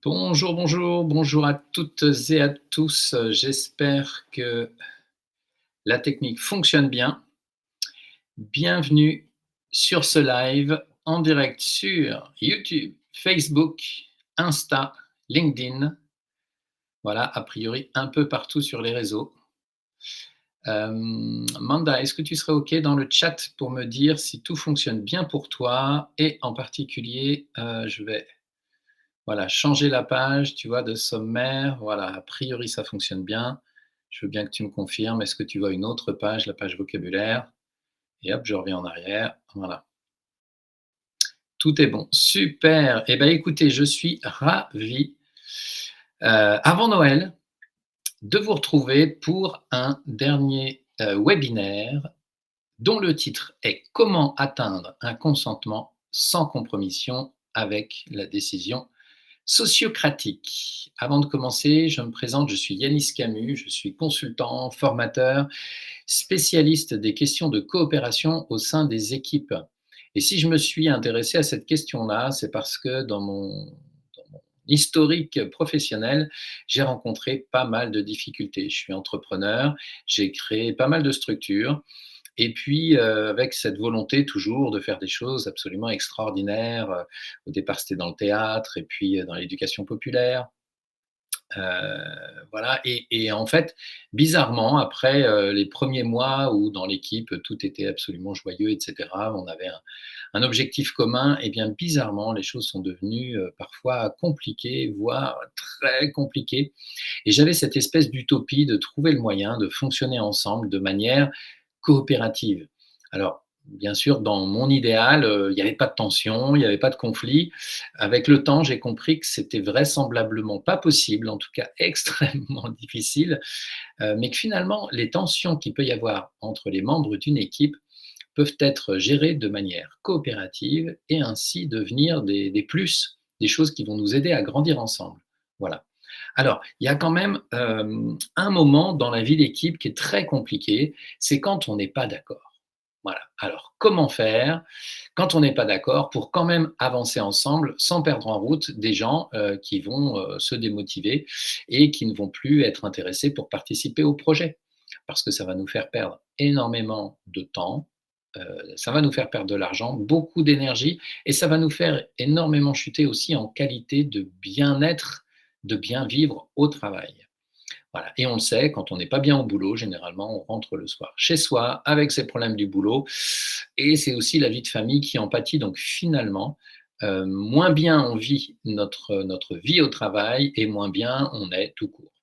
Bonjour, bonjour, bonjour à toutes et à tous. J'espère que la technique fonctionne bien. Bienvenue sur ce live en direct sur YouTube, Facebook, Insta, LinkedIn. Voilà, a priori un peu partout sur les réseaux. Manda, est-ce que tu serais OK dans le chat pour me dire si tout fonctionne bien pour toi? Et en particulier, je vais voilà, changer la page, tu vois, de sommaire. Voilà, a priori, ça fonctionne bien. Je veux bien que tu me confirmes. Est-ce que tu vois une autre page, la page vocabulaire? Et hop, je reviens en arrière. Voilà. Tout est bon. Super. Eh bien, écoutez, je suis ravi, avant Noël, de vous retrouver pour un dernier webinaire dont le titre est Comment atteindre un consentement sans compromission avec la décision sociocratique. Avant de commencer, je me présente, je suis Yanis Camus, je suis consultant, formateur, spécialiste des questions de coopération au sein des équipes. Et si je me suis intéressé à cette question-là, c'est parce que dans mon historique professionnel, j'ai rencontré pas mal de difficultés. Je suis entrepreneur, j'ai créé pas mal de structures et puis, avec cette volonté toujours de faire des choses absolument extraordinaires. Au départ, c'était dans le théâtre et puis, dans l'éducation populaire. Voilà et en fait, bizarrement, après, les premiers mois où dans l'équipe, tout était absolument joyeux et cetera, on avait un objectif commun et bien bizarrement, les choses sont devenues, parfois compliquées, voire très compliquées et j'avais cette espèce d'utopie de trouver le moyen de fonctionner ensemble de manière coopérative. Alors, bien sûr, dans mon idéal, il n'y avait pas de tension, il n'y avait pas de conflit. Avec le temps, j'ai compris que c'était vraisemblablement pas possible, en tout cas extrêmement difficile, mais que finalement, les tensions qu'il peut y avoir entre les membres d'une équipe peuvent être gérées de manière coopérative et ainsi devenir des plus, des choses qui vont nous aider à grandir ensemble. Voilà. Alors, il y a quand même un moment dans la vie d'équipe qui est très compliqué, c'est quand on n'est pas d'accord. Voilà. Alors, comment faire quand on n'est pas d'accord pour quand même avancer ensemble sans perdre en route des gens qui vont se démotiver et qui ne vont plus être intéressés pour participer au projet? Parce que ça va nous faire perdre énormément de temps, ça va nous faire perdre de l'argent, beaucoup d'énergie et ça va nous faire énormément chuter aussi en qualité de bien-être, de bien vivre au travail. Voilà. Et on le sait, quand on n'est pas bien au boulot, généralement, on rentre le soir chez soi avec ses problèmes du boulot. Et c'est aussi la vie de famille qui en pâtit. Donc finalement, moins bien on vit notre vie au travail et moins bien on est tout court.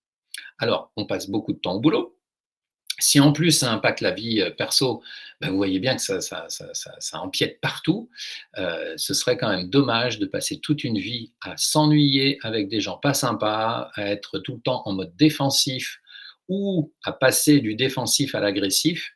Alors, on passe beaucoup de temps au boulot, si en plus ça impacte la vie, perso, bah, vous voyez bien que ça empiète partout. Ce serait quand même dommage de passer toute une vie à s'ennuyer avec des gens pas sympas, à être tout le temps en mode défensif ou à passer du défensif à l'agressif,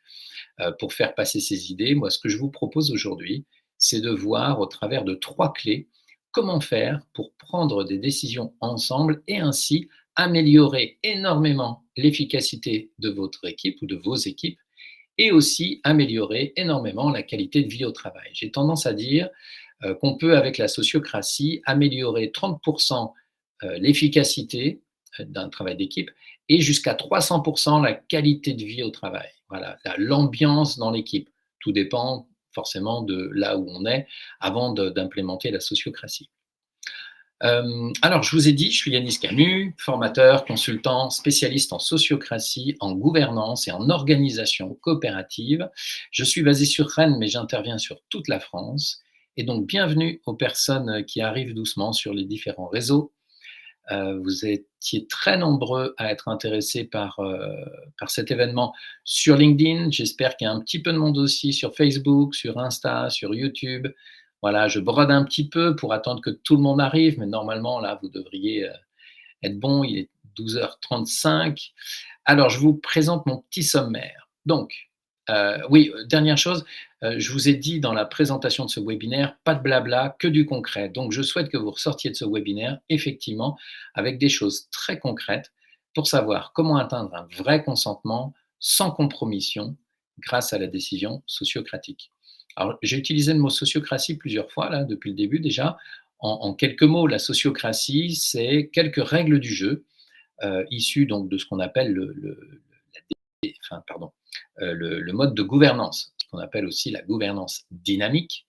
pour faire passer ses idées. Moi, ce que je vous propose aujourd'hui, c'est de voir au travers de 3 clés, comment faire pour prendre des décisions ensemble et ainsi améliorer énormément l'efficacité de votre équipe ou de vos équipes et aussi améliorer énormément la qualité de vie au travail. J'ai tendance à dire, qu'on peut avec la sociocratie améliorer 30 l'efficacité, d'un travail d'équipe et jusqu'à 300 la qualité de vie au travail. Voilà, l'ambiance dans l'équipe. Tout dépend forcément de là où on est avant d'implémenter la sociocratie. Alors, je vous ai dit, je suis Yanis Camus, formateur, consultant, spécialiste en sociocratie, en gouvernance et en organisation coopérative. Je suis basé sur Rennes, mais j'interviens sur toute la France. Et donc, bienvenue aux personnes qui arrivent doucement sur les différents réseaux. Vous étiez très nombreux à être intéressés par cet événement sur LinkedIn. J'espère qu'il y a un petit peu de monde aussi sur Facebook, sur Insta, sur YouTube. Voilà, je brode un petit peu pour attendre que tout le monde arrive, mais normalement, là, vous devriez être bon. Il est 12h35. Alors, je vous présente mon petit sommaire. Donc, oui, dernière chose, je vous ai dit dans la présentation de ce webinaire, pas de blabla, que du concret. Donc, je souhaite que vous ressortiez de ce webinaire, effectivement, avec des choses très concrètes pour savoir comment atteindre un vrai consentement sans compromission grâce à la décision sociocratique. Alors, j'ai utilisé le mot sociocratie plusieurs fois, là, depuis le début déjà. En quelques mots, la sociocratie, c'est quelques règles du jeu, issues donc de ce qu'on appelle enfin, pardon, le mode de gouvernance, ce qu'on appelle aussi la gouvernance dynamique.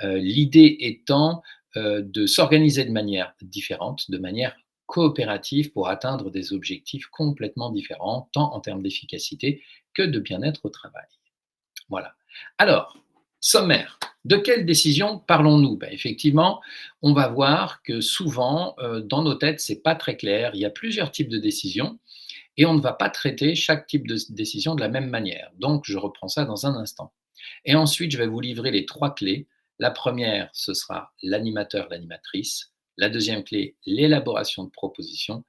L'idée étant de s'organiser de manière différente, de manière coopérative pour atteindre des objectifs complètement différents, tant en termes d'efficacité que de bien-être au travail. Voilà. Alors, sommaire. De quelle décision parlons-nous? Ben, effectivement, on va voir que souvent, dans nos têtes, c'est pas très clair. Il y a plusieurs types de décisions et on ne va pas traiter chaque type de décision de la même manière. Donc, je reprends ça dans un instant. Et ensuite, je vais vous livrer les 3 clés. La première, ce sera l'animateur, l'animatrice. La deuxième clé, l'élaboration de propositions.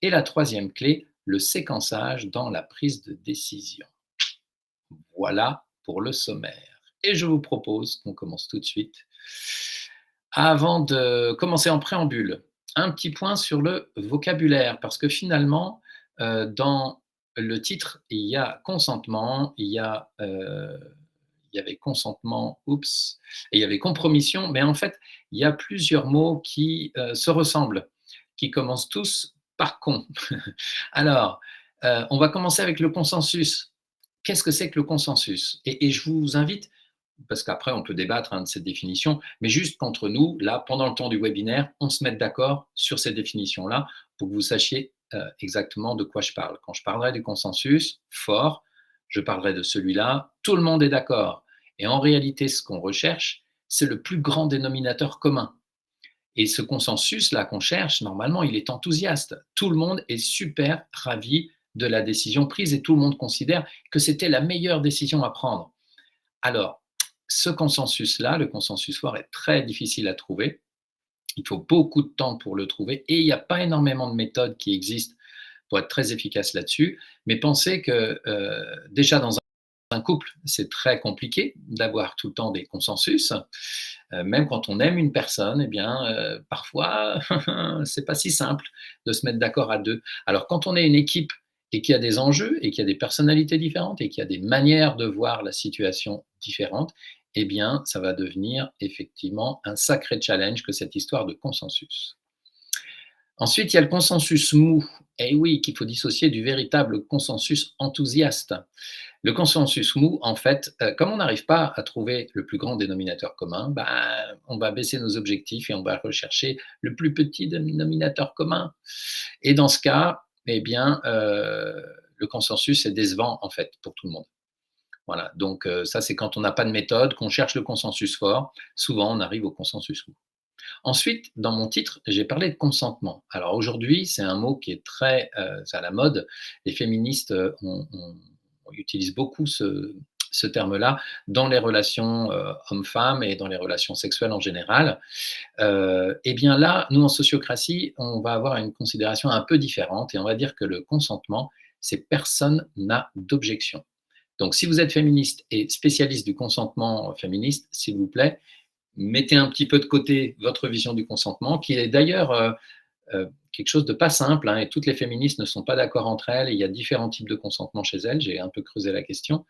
Et la troisième clé, le séquençage dans la prise de décision. Voilà pour le sommaire. Et je vous propose qu'on commence tout de suite. Avant de commencer en préambule, un petit point sur le vocabulaire, parce que finalement, dans le titre, il y a consentement, il y avait consentement, oups, et il y avait compromission, mais en fait, il y a plusieurs mots qui se ressemblent, qui commencent tous par con. Alors, on va commencer avec le consensus. Qu'est-ce que c'est que le consensus? Et je vous invite, parce qu'après on peut débattre de cette définition, mais juste qu'entre nous, là, pendant le temps du webinaire, on se mette d'accord sur ces définitions-là pour que vous sachiez exactement de quoi je parle. Quand je parlerai du consensus fort, je parlerai de celui-là, tout le monde est d'accord. Et en réalité, ce qu'on recherche, c'est le plus grand dénominateur commun. Et ce consensus-là qu'on cherche, normalement, il est enthousiaste. Tout le monde est super ravi de la décision prise et tout le monde considère que c'était la meilleure décision à prendre. Alors, ce consensus-là, le consensus fort, est très difficile à trouver. Il faut beaucoup de temps pour le trouver et il n'y a pas énormément de méthodes qui existent pour être très efficace là-dessus. Mais pensez que déjà dans un couple, c'est très compliqué d'avoir tout le temps des consensus. Même quand on aime une personne, eh bien, parfois, c'est pas si simple de se mettre d'accord à deux. Alors, quand on est une équipe et qu'il y a des enjeux et qu'il y a des personnalités différentes et qu'il y a des manières de voir la situation différentes, eh bien, ça va devenir effectivement un sacré challenge que cette histoire de consensus. Ensuite, il y a le consensus mou. Et oui, qu'il faut dissocier du véritable consensus enthousiaste. Le consensus mou, en fait, comme on n'arrive pas à trouver le plus grand dénominateur commun, bah, on va baisser nos objectifs et on va rechercher le plus petit dénominateur commun. Et dans ce cas, eh bien, le consensus est décevant, en fait, pour tout le monde. Voilà, donc ça, c'est quand on n'a pas de méthode, qu'on cherche le consensus fort. Souvent, on arrive au consensus mou. Ensuite, dans mon titre, j'ai parlé de consentement. Alors aujourd'hui, c'est un mot qui est très à la mode. Les féministes on utilise beaucoup ce terme-là dans les relations hommes-femmes et dans les relations sexuelles en général. Eh bien là, nous en sociocratie, on va avoir une considération un peu différente et on va dire que le consentement, c'est personne n'a d'objection. Donc si vous êtes féministe et spécialiste du consentement féministe, s'il vous plaît, mettez un petit peu de côté votre vision du consentement, qui est d'ailleurs quelque chose de pas simple, hein, et toutes les féministes ne sont pas d'accord entre elles, et il y a différents types de consentement chez elles, j'ai un peu creusé la question.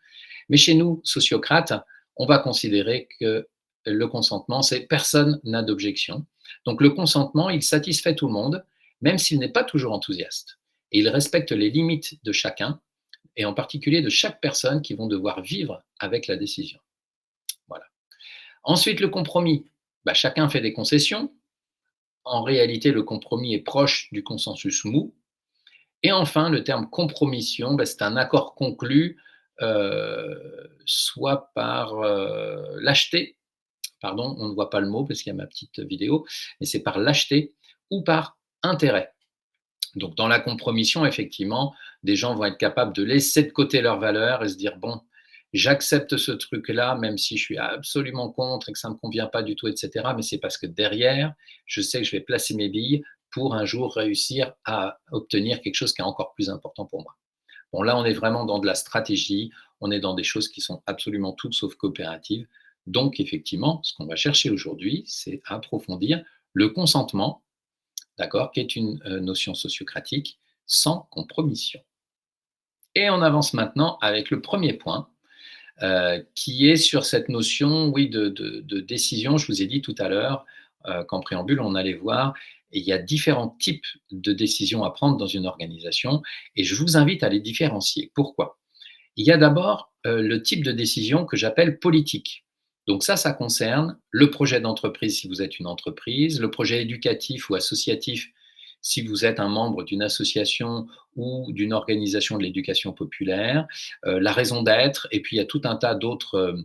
Mais chez nous, sociocrates, on va considérer que le consentement, c'est personne n'a d'objection. Donc le consentement, il satisfait tout le monde, même s'il n'est pas toujours enthousiaste. Et il respecte les limites de chacun, et en particulier de chaque personne qui vont devoir vivre avec la décision. Voilà. Ensuite, le compromis. Bah, chacun fait des concessions. En réalité, le compromis est proche du consensus mou. Et enfin, le terme compromission, bah, c'est un accord conclu soit par lâcheté, pardon, on ne voit pas le mot parce qu'il y a ma petite vidéo, mais c'est par lâcheté ou par intérêt. Donc, dans la compromission, effectivement, des gens vont être capables de laisser de côté leurs valeurs et se dire, bon, j'accepte ce truc-là, même si je suis absolument contre et que ça ne me convient pas du tout, etc. Mais c'est parce que derrière, je sais que je vais placer mes billes pour un jour réussir à obtenir quelque chose qui est encore plus important pour moi. Bon, là, on est vraiment dans de la stratégie, on est dans des choses qui sont absolument toutes sauf coopératives. Donc, effectivement, ce qu'on va chercher aujourd'hui, c'est à approfondir le consentement, d'accord, qui est une notion sociocratique sans compromission. Et on avance maintenant avec le premier point, qui est sur cette notion, oui, de décision. Je vous ai dit tout à l'heure, qu'en préambule, on allait voir. Et il y a différents types de décisions à prendre dans une organisation et je vous invite à les différencier. Pourquoi? Il y a d'abord le type de décision que j'appelle politique. Donc ça concerne le projet d'entreprise si vous êtes une entreprise, le projet éducatif ou associatif si vous êtes un membre d'une association ou d'une organisation de l'éducation populaire, la raison d'être, et puis il y a tout un tas d'autres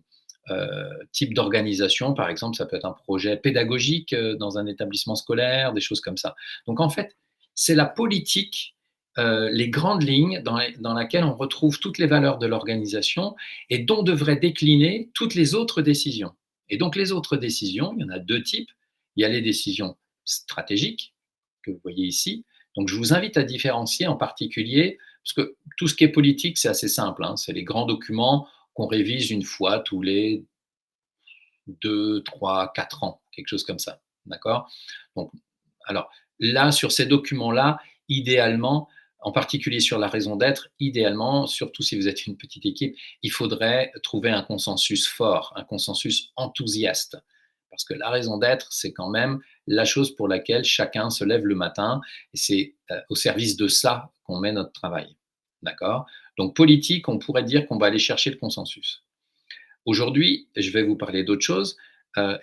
types d'organisations. Par exemple, ça peut être un projet pédagogique dans un établissement scolaire, des choses comme ça. Donc en fait, c'est la politique, les grandes lignes dans laquelle on retrouve toutes les valeurs de l'organisation et dont devraient décliner toutes les autres décisions. Et donc les autres décisions, il y en a deux types. Il y a les décisions stratégiques que vous voyez ici. Donc je vous invite à différencier en particulier, parce que tout ce qui est politique, c'est assez simple, hein, c'est les grands documents qu'on révise une fois tous les 2, 3, 4 ans, quelque chose comme ça. D'accord? Donc, alors là, sur ces documents-là, idéalement, en particulier sur la raison d'être, idéalement, surtout si vous êtes une petite équipe, il faudrait trouver un consensus fort, un consensus enthousiaste. Parce que la raison d'être, c'est quand même la chose pour laquelle chacun se lève le matin et c'est au service de ça qu'on met notre travail. D'accord? Donc, politique, on pourrait dire qu'on va aller chercher le consensus. Aujourd'hui, je vais vous parler d'autre chose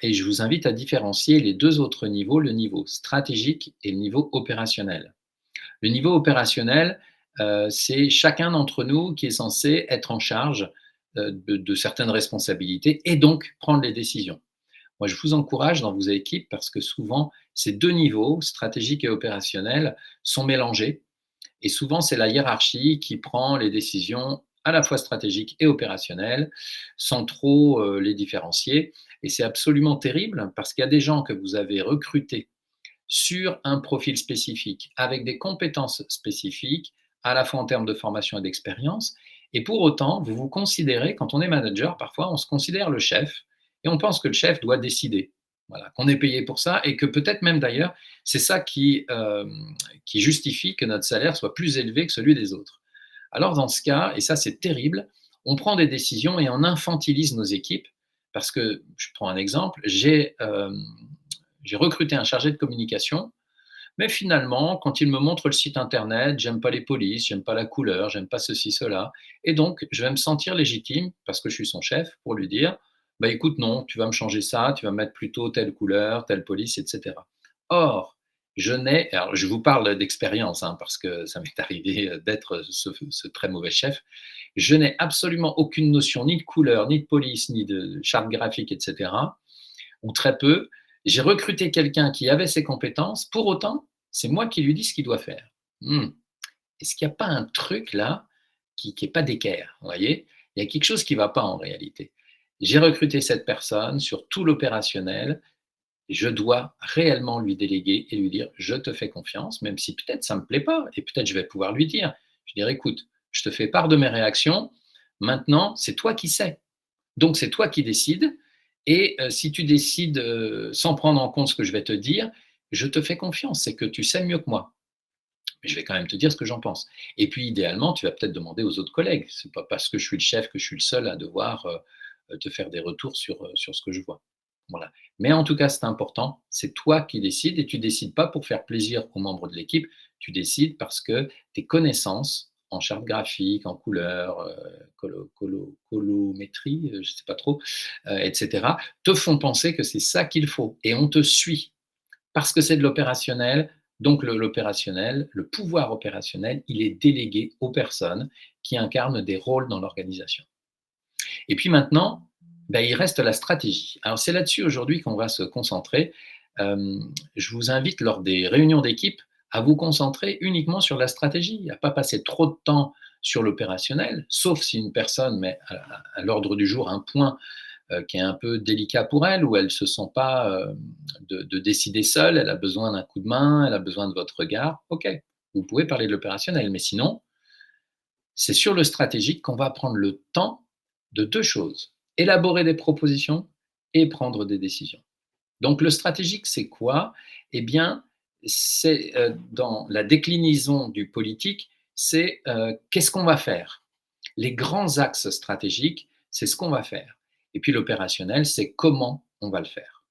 et je vous invite à différencier les deux autres niveaux, le niveau stratégique et le niveau opérationnel. Le niveau opérationnel, c'est chacun d'entre nous qui est censé être en charge de certaines responsabilités et donc prendre les décisions. Moi, je vous encourage dans vos équipes parce que souvent, ces deux niveaux, stratégique et opérationnel, sont mélangés et souvent, c'est la hiérarchie qui prend les décisions à la fois stratégiques et opérationnelles, sans trop les différencier. Et c'est absolument terrible parce qu'il y a des gens que vous avez recrutés sur un profil spécifique, avec des compétences spécifiques, à la fois en termes de formation et d'expérience. Et pour autant, vous vous considérez, quand on est manager, parfois on se considère le chef et on pense que le chef doit décider. Voilà, qu'on est payé pour ça et que peut-être même d'ailleurs, c'est ça qui justifie que notre salaire soit plus élevé que celui des autres. Alors dans ce cas, et ça c'est terrible, on prend des décisions et on infantilise nos équipes parce que, je prends un exemple, j'ai recruté un chargé de communication, mais finalement, quand il me montre le site internet, j'aime pas les polices, j'aime pas la couleur, j'aime pas ceci, cela. Et donc, je vais me sentir légitime, parce que je suis son chef, pour lui dire, bah écoute, non, tu vas me changer ça, tu vas mettre plutôt telle couleur, telle police, etc. Or, alors je vous parle d'expérience, hein, parce que ça m'est arrivé d'être ce très mauvais chef, je n'ai absolument aucune notion ni de couleur, ni de police, ni de charte graphique, etc., ou très peu. J'ai recruté quelqu'un qui avait ces compétences, pour autant, c'est moi qui lui dis ce qu'il doit faire. Hmm. Est-ce qu'il n'y a pas un truc là qui n'est pas d'équerre, vous voyez? Il y a quelque chose qui ne va pas en réalité. J'ai recruté cette personne sur tout l'opérationnel, je dois réellement lui déléguer et lui dire je te fais confiance, même si peut-être ça ne me plaît pas, et peut-être je vais pouvoir lui dire. Je dirais écoute, je te fais part de mes réactions, maintenant c'est toi qui sais. Donc c'est toi qui décides, et si tu décides sans prendre en compte ce que je vais te dire, je te fais confiance, c'est que tu sais mieux que moi. Mais je vais quand même te dire ce que j'en pense. Et puis idéalement, tu vas peut-être demander aux autres collègues. C'est pas parce que je suis le chef que je suis le seul à devoir te faire des retours sur ce que je vois. Voilà. Mais en tout cas, c'est important, c'est toi qui décides et tu décides pas pour faire plaisir aux membres de l'équipe, tu décides parce que tes connaissances en charte graphique, en couleur, colométrie, je ne sais pas trop, etc., te font penser que c'est ça qu'il faut et on te suit parce que c'est de l'opérationnel. Donc l'opérationnel, le pouvoir opérationnel, il est délégué aux personnes qui incarnent des rôles dans l'organisation. Et puis maintenant, ben, il reste la stratégie. Alors c'est là-dessus aujourd'hui qu'on va se concentrer. Je vous invite lors des réunions d'équipe à vous concentrer uniquement sur la stratégie, à ne pas passer trop de temps sur l'opérationnel, sauf si une personne met à l'ordre du jour un point qui est un peu délicat pour elle, où elle ne se sent pas de décider seule, elle a besoin d'un coup de main, elle a besoin de votre regard. OK, vous pouvez parler de l'opérationnel, mais sinon, c'est sur le stratégique qu'on va prendre le temps de deux choses, élaborer des propositions et prendre des décisions. Donc le stratégique, c'est quoi? Eh bien, c'est dans la déclinaison du politique, c'est qu'est-ce qu'on va faire? Les grands axes stratégiques, c'est ce qu'on va faire. Et puis l'opérationnel, c'est comment on va le faire.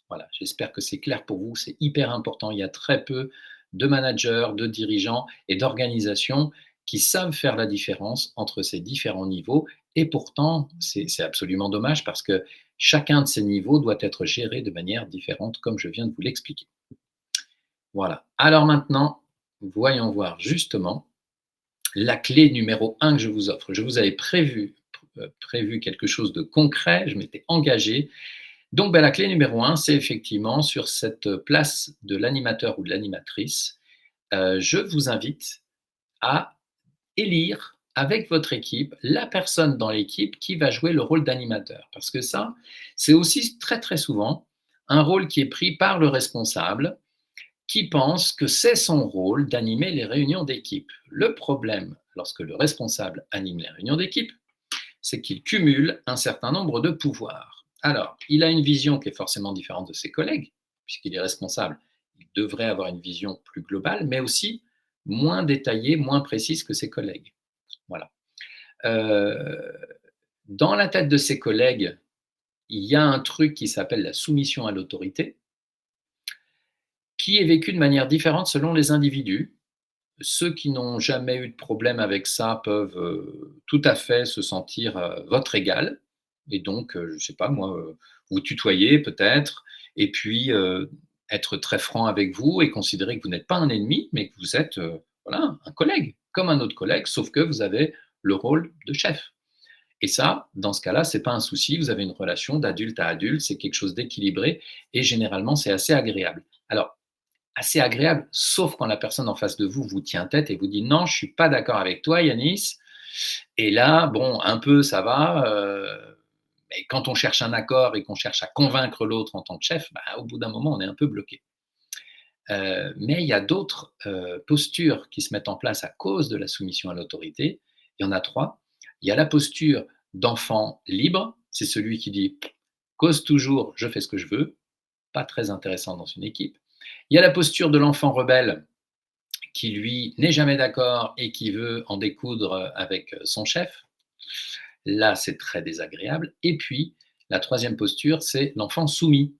Voilà, j'espère que c'est clair pour vous, c'est hyper important. Il y a très peu de managers, de dirigeants et d'organisations qui savent faire la différence entre ces différents niveaux et pourtant, c'est absolument dommage parce que chacun de ces niveaux doit être géré de manière différente comme je viens de vous l'expliquer. Voilà. Alors maintenant, voyons voir justement la clé numéro un que je vous offre. Je vous avais prévu quelque chose de concret, je m'étais engagé. Donc, la clé numéro un, c'est effectivement sur cette place de l'animateur ou de l'animatrice, je vous invite à élire avec votre équipe la personne dans l'équipe qui va jouer le rôle d'animateur. Parce que ça, c'est aussi très très souvent un rôle qui est pris par le responsable qui pense que c'est son rôle d'animer les réunions d'équipe. Le problème, lorsque le responsable anime les réunions d'équipe, c'est qu'il cumule un certain nombre de pouvoirs. Alors, il a une vision qui est forcément différente de ses collègues, puisqu'il est responsable. Il devrait avoir une vision plus globale, mais aussi moins détaillée, moins précise que ses collègues. Voilà. Euh, dans la tête de ses collègues, il y a un truc qui s'appelle la soumission à l'autorité, qui est vécu de manière différente selon les individus. Ceux qui n'ont jamais eu de problème avec ça peuvent tout à fait se sentir votre égal, et donc, je ne sais pas moi, vous tutoyer peut-être, et puis être très franc avec vous et considérer que vous n'êtes pas un ennemi, mais que vous êtes voilà, un collègue, comme un autre collègue, sauf que vous avez le rôle de chef. Et ça, dans ce cas-là, ce n'est pas un souci, vous avez une relation d'adulte à adulte, c'est quelque chose d'équilibré, et généralement, c'est assez agréable. Alors, assez agréable, sauf quand la personne en face de vous vous tient tête et vous dit non, je ne suis pas d'accord avec toi, Yanis. Et là, bon, un peu ça va, mais quand on cherche un accord et qu'on cherche à convaincre l'autre en tant que chef, au bout d'un moment, on est un peu bloqué. Mais il y a d'autres postures qui se mettent en place à cause de la soumission à l'autorité. Il y en a trois. Il y a la posture d'enfant libre, c'est celui qui dit cause toujours, je fais ce que je veux, pas très intéressant dans une équipe. Il y a la posture de l'enfant rebelle qui, lui, n'est jamais d'accord et qui veut en découdre avec son chef. Là, c'est très désagréable. Et puis, la troisième posture, c'est l'enfant soumis.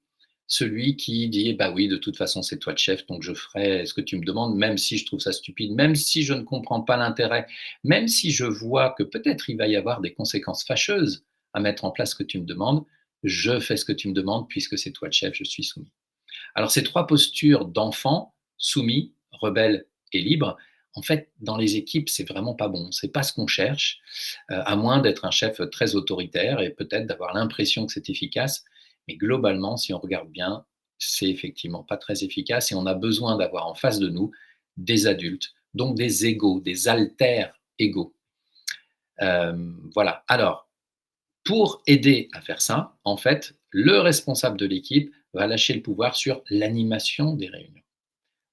Celui qui dit, bah oui, de toute façon, c'est toi le chef, donc je ferai ce que tu me demandes, même si je trouve ça stupide, même si je ne comprends pas l'intérêt, même si je vois que peut-être il va y avoir des conséquences fâcheuses à mettre en place ce que tu me demandes, je fais ce que tu me demandes puisque c'est toi le chef, je suis soumis. Alors ces trois postures d'enfant, soumis, rebelle et libre, en fait, dans les équipes, c'est vraiment pas bon. C'est pas ce qu'on cherche, à moins d'être un chef très autoritaire et peut-être d'avoir l'impression que c'est efficace. Mais globalement, si on regarde bien, c'est effectivement pas très efficace et on a besoin d'avoir en face de nous des adultes, donc des égaux, des alters égaux. Voilà. Alors, pour aider à faire ça, en fait, le responsable de l'équipe va lâcher le pouvoir sur l'animation des réunions.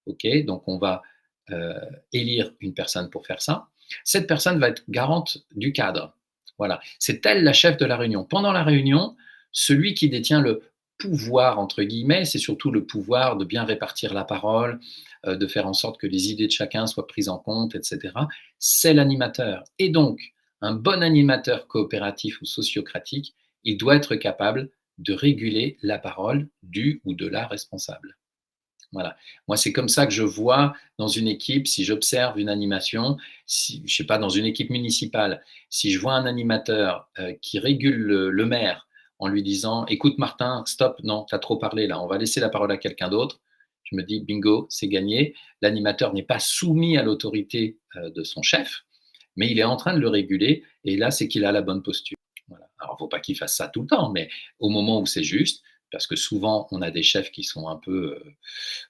OK? Donc on va, heu, élire une personne pour faire ça. Cette personne va être garante du cadre. Voilà, c'est elle la chef de la réunion. Pendant la réunion, celui qui détient le «pouvoir» entre guillemets, c'est surtout le pouvoir de bien répartir la parole, de faire en sorte que les idées de chacun soient prises en compte et cetera, c'est l'animateur et donc un bon animateur coopératif ou sociocratique, il doit être capable de réguler la parole du ou de la responsable. Voilà. Moi, c'est comme ça que je vois dans une équipe, si j'observe une animation, si, je sais pas, dans une équipe municipale, si je vois un animateur qui régule le maire en lui disant écoute, Martin, stop, non, tu as trop parlé là, on va laisser la parole à quelqu'un d'autre. Je me dis bingo, c'est gagné. L'animateur n'est pas soumis à l'autorité de son chef, mais il est en train de le réguler et là, c'est qu'il a la bonne posture. Voilà. Alors, il ne faut pas qu'il fasse ça tout le temps, mais au moment où c'est juste, parce que souvent, on a des chefs qui sont un peu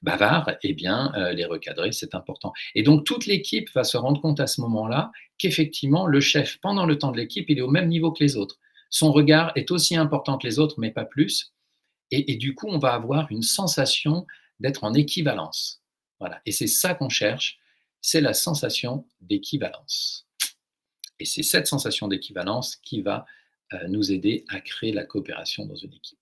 bavards, eh bien, les recadrer, c'est important. Et donc, toute l'équipe va se rendre compte à ce moment-là qu'effectivement, le chef, pendant le temps de l'équipe, il est au même niveau que les autres. Son regard est aussi important que les autres, mais pas plus. Et du coup, on va avoir une sensation d'être en équivalence. Voilà. Et c'est ça qu'on cherche, c'est la sensation d'équivalence. Et c'est cette sensation d'équivalence qui va nous aider à créer la coopération dans une équipe.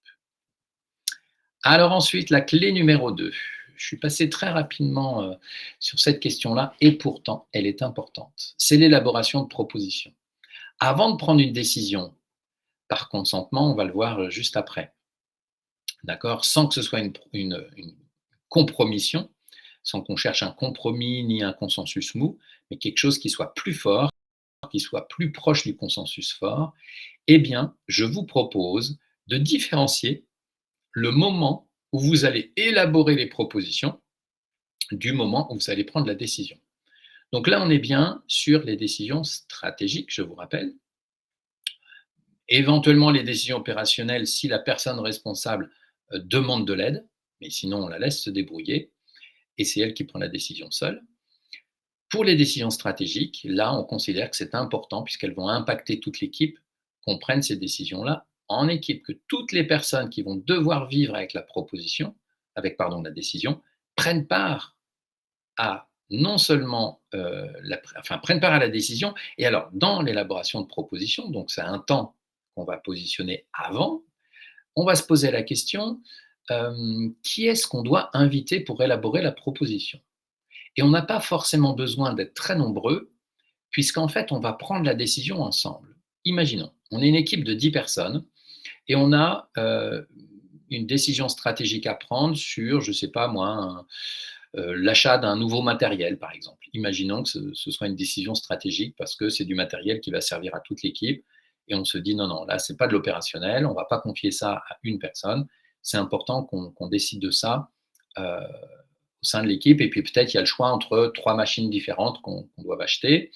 Alors ensuite, la clé numéro 2. Je suis passé très rapidement sur cette question-là et pourtant, elle est importante. C'est l'élaboration de propositions. Avant de prendre une décision par consentement, on va le voir juste après. d'accord? Sans que ce soit une compromission, sans qu'on cherche un compromis ni un consensus mou, mais quelque chose qui soit plus fort, qui soit plus proche du consensus fort, eh bien, je vous propose de différencier le moment où vous allez élaborer les propositions du moment où vous allez prendre la décision. Donc là, on est bien sur les décisions stratégiques, je vous rappelle. Éventuellement, les décisions opérationnelles, si la personne responsable demande de l'aide, mais sinon, on la laisse se débrouiller et c'est elle qui prend la décision seule. Pour les décisions stratégiques, là, on considère que c'est important, puisqu'elles vont impacter toute l'équipe, qu'on prenne ces décisions-là en équipe, que toutes les personnes qui vont devoir vivre avec la proposition, avec pardon, la décision, prennent part à non seulement enfin, prennent part à la décision, et alors dans l'élaboration de propositions, donc c'est un temps qu'on va positionner avant, on va se poser la question qui est-ce qu'on doit inviter pour élaborer la proposition? Et on n'a pas forcément besoin d'être très nombreux, puisqu'en fait, on va prendre la décision ensemble. Imaginons, on est une équipe de 10 personnes et on a une décision stratégique à prendre sur, je ne sais pas moi, l'achat d'un nouveau matériel, par exemple. Imaginons que ce soit une décision stratégique parce que c'est du matériel qui va servir à toute l'équipe et on se dit non, non, là, ce n'est pas de l'opérationnel, on ne va pas confier ça à une personne. C'est important qu'on décide de ça au sein de l'équipe. Et puis peut-être il y a le choix entre trois machines différentes qu'on doit acheter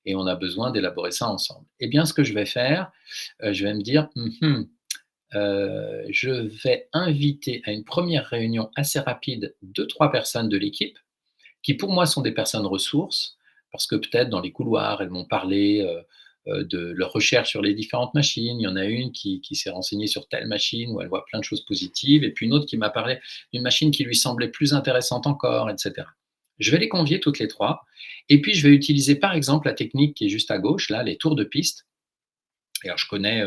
et on a besoin d'élaborer ça ensemble. Eh bien, ce que je vais faire, je vais me dire, je vais inviter à une première réunion assez rapide deux, trois personnes de l'équipe qui pour moi sont des personnes ressources, parce que peut-être dans les couloirs, elles m'ont parlé de leur recherche sur les différentes machines. Il y en a une qui s'est renseignée sur telle machine où elle voit plein de choses positives, et puis une autre qui m'a parlé d'une machine qui lui semblait plus intéressante encore, etc. Je vais les convier toutes les trois, et puis je vais utiliser par exemple la technique qui est juste à gauche, là, les tours de piste. Et alors je connais,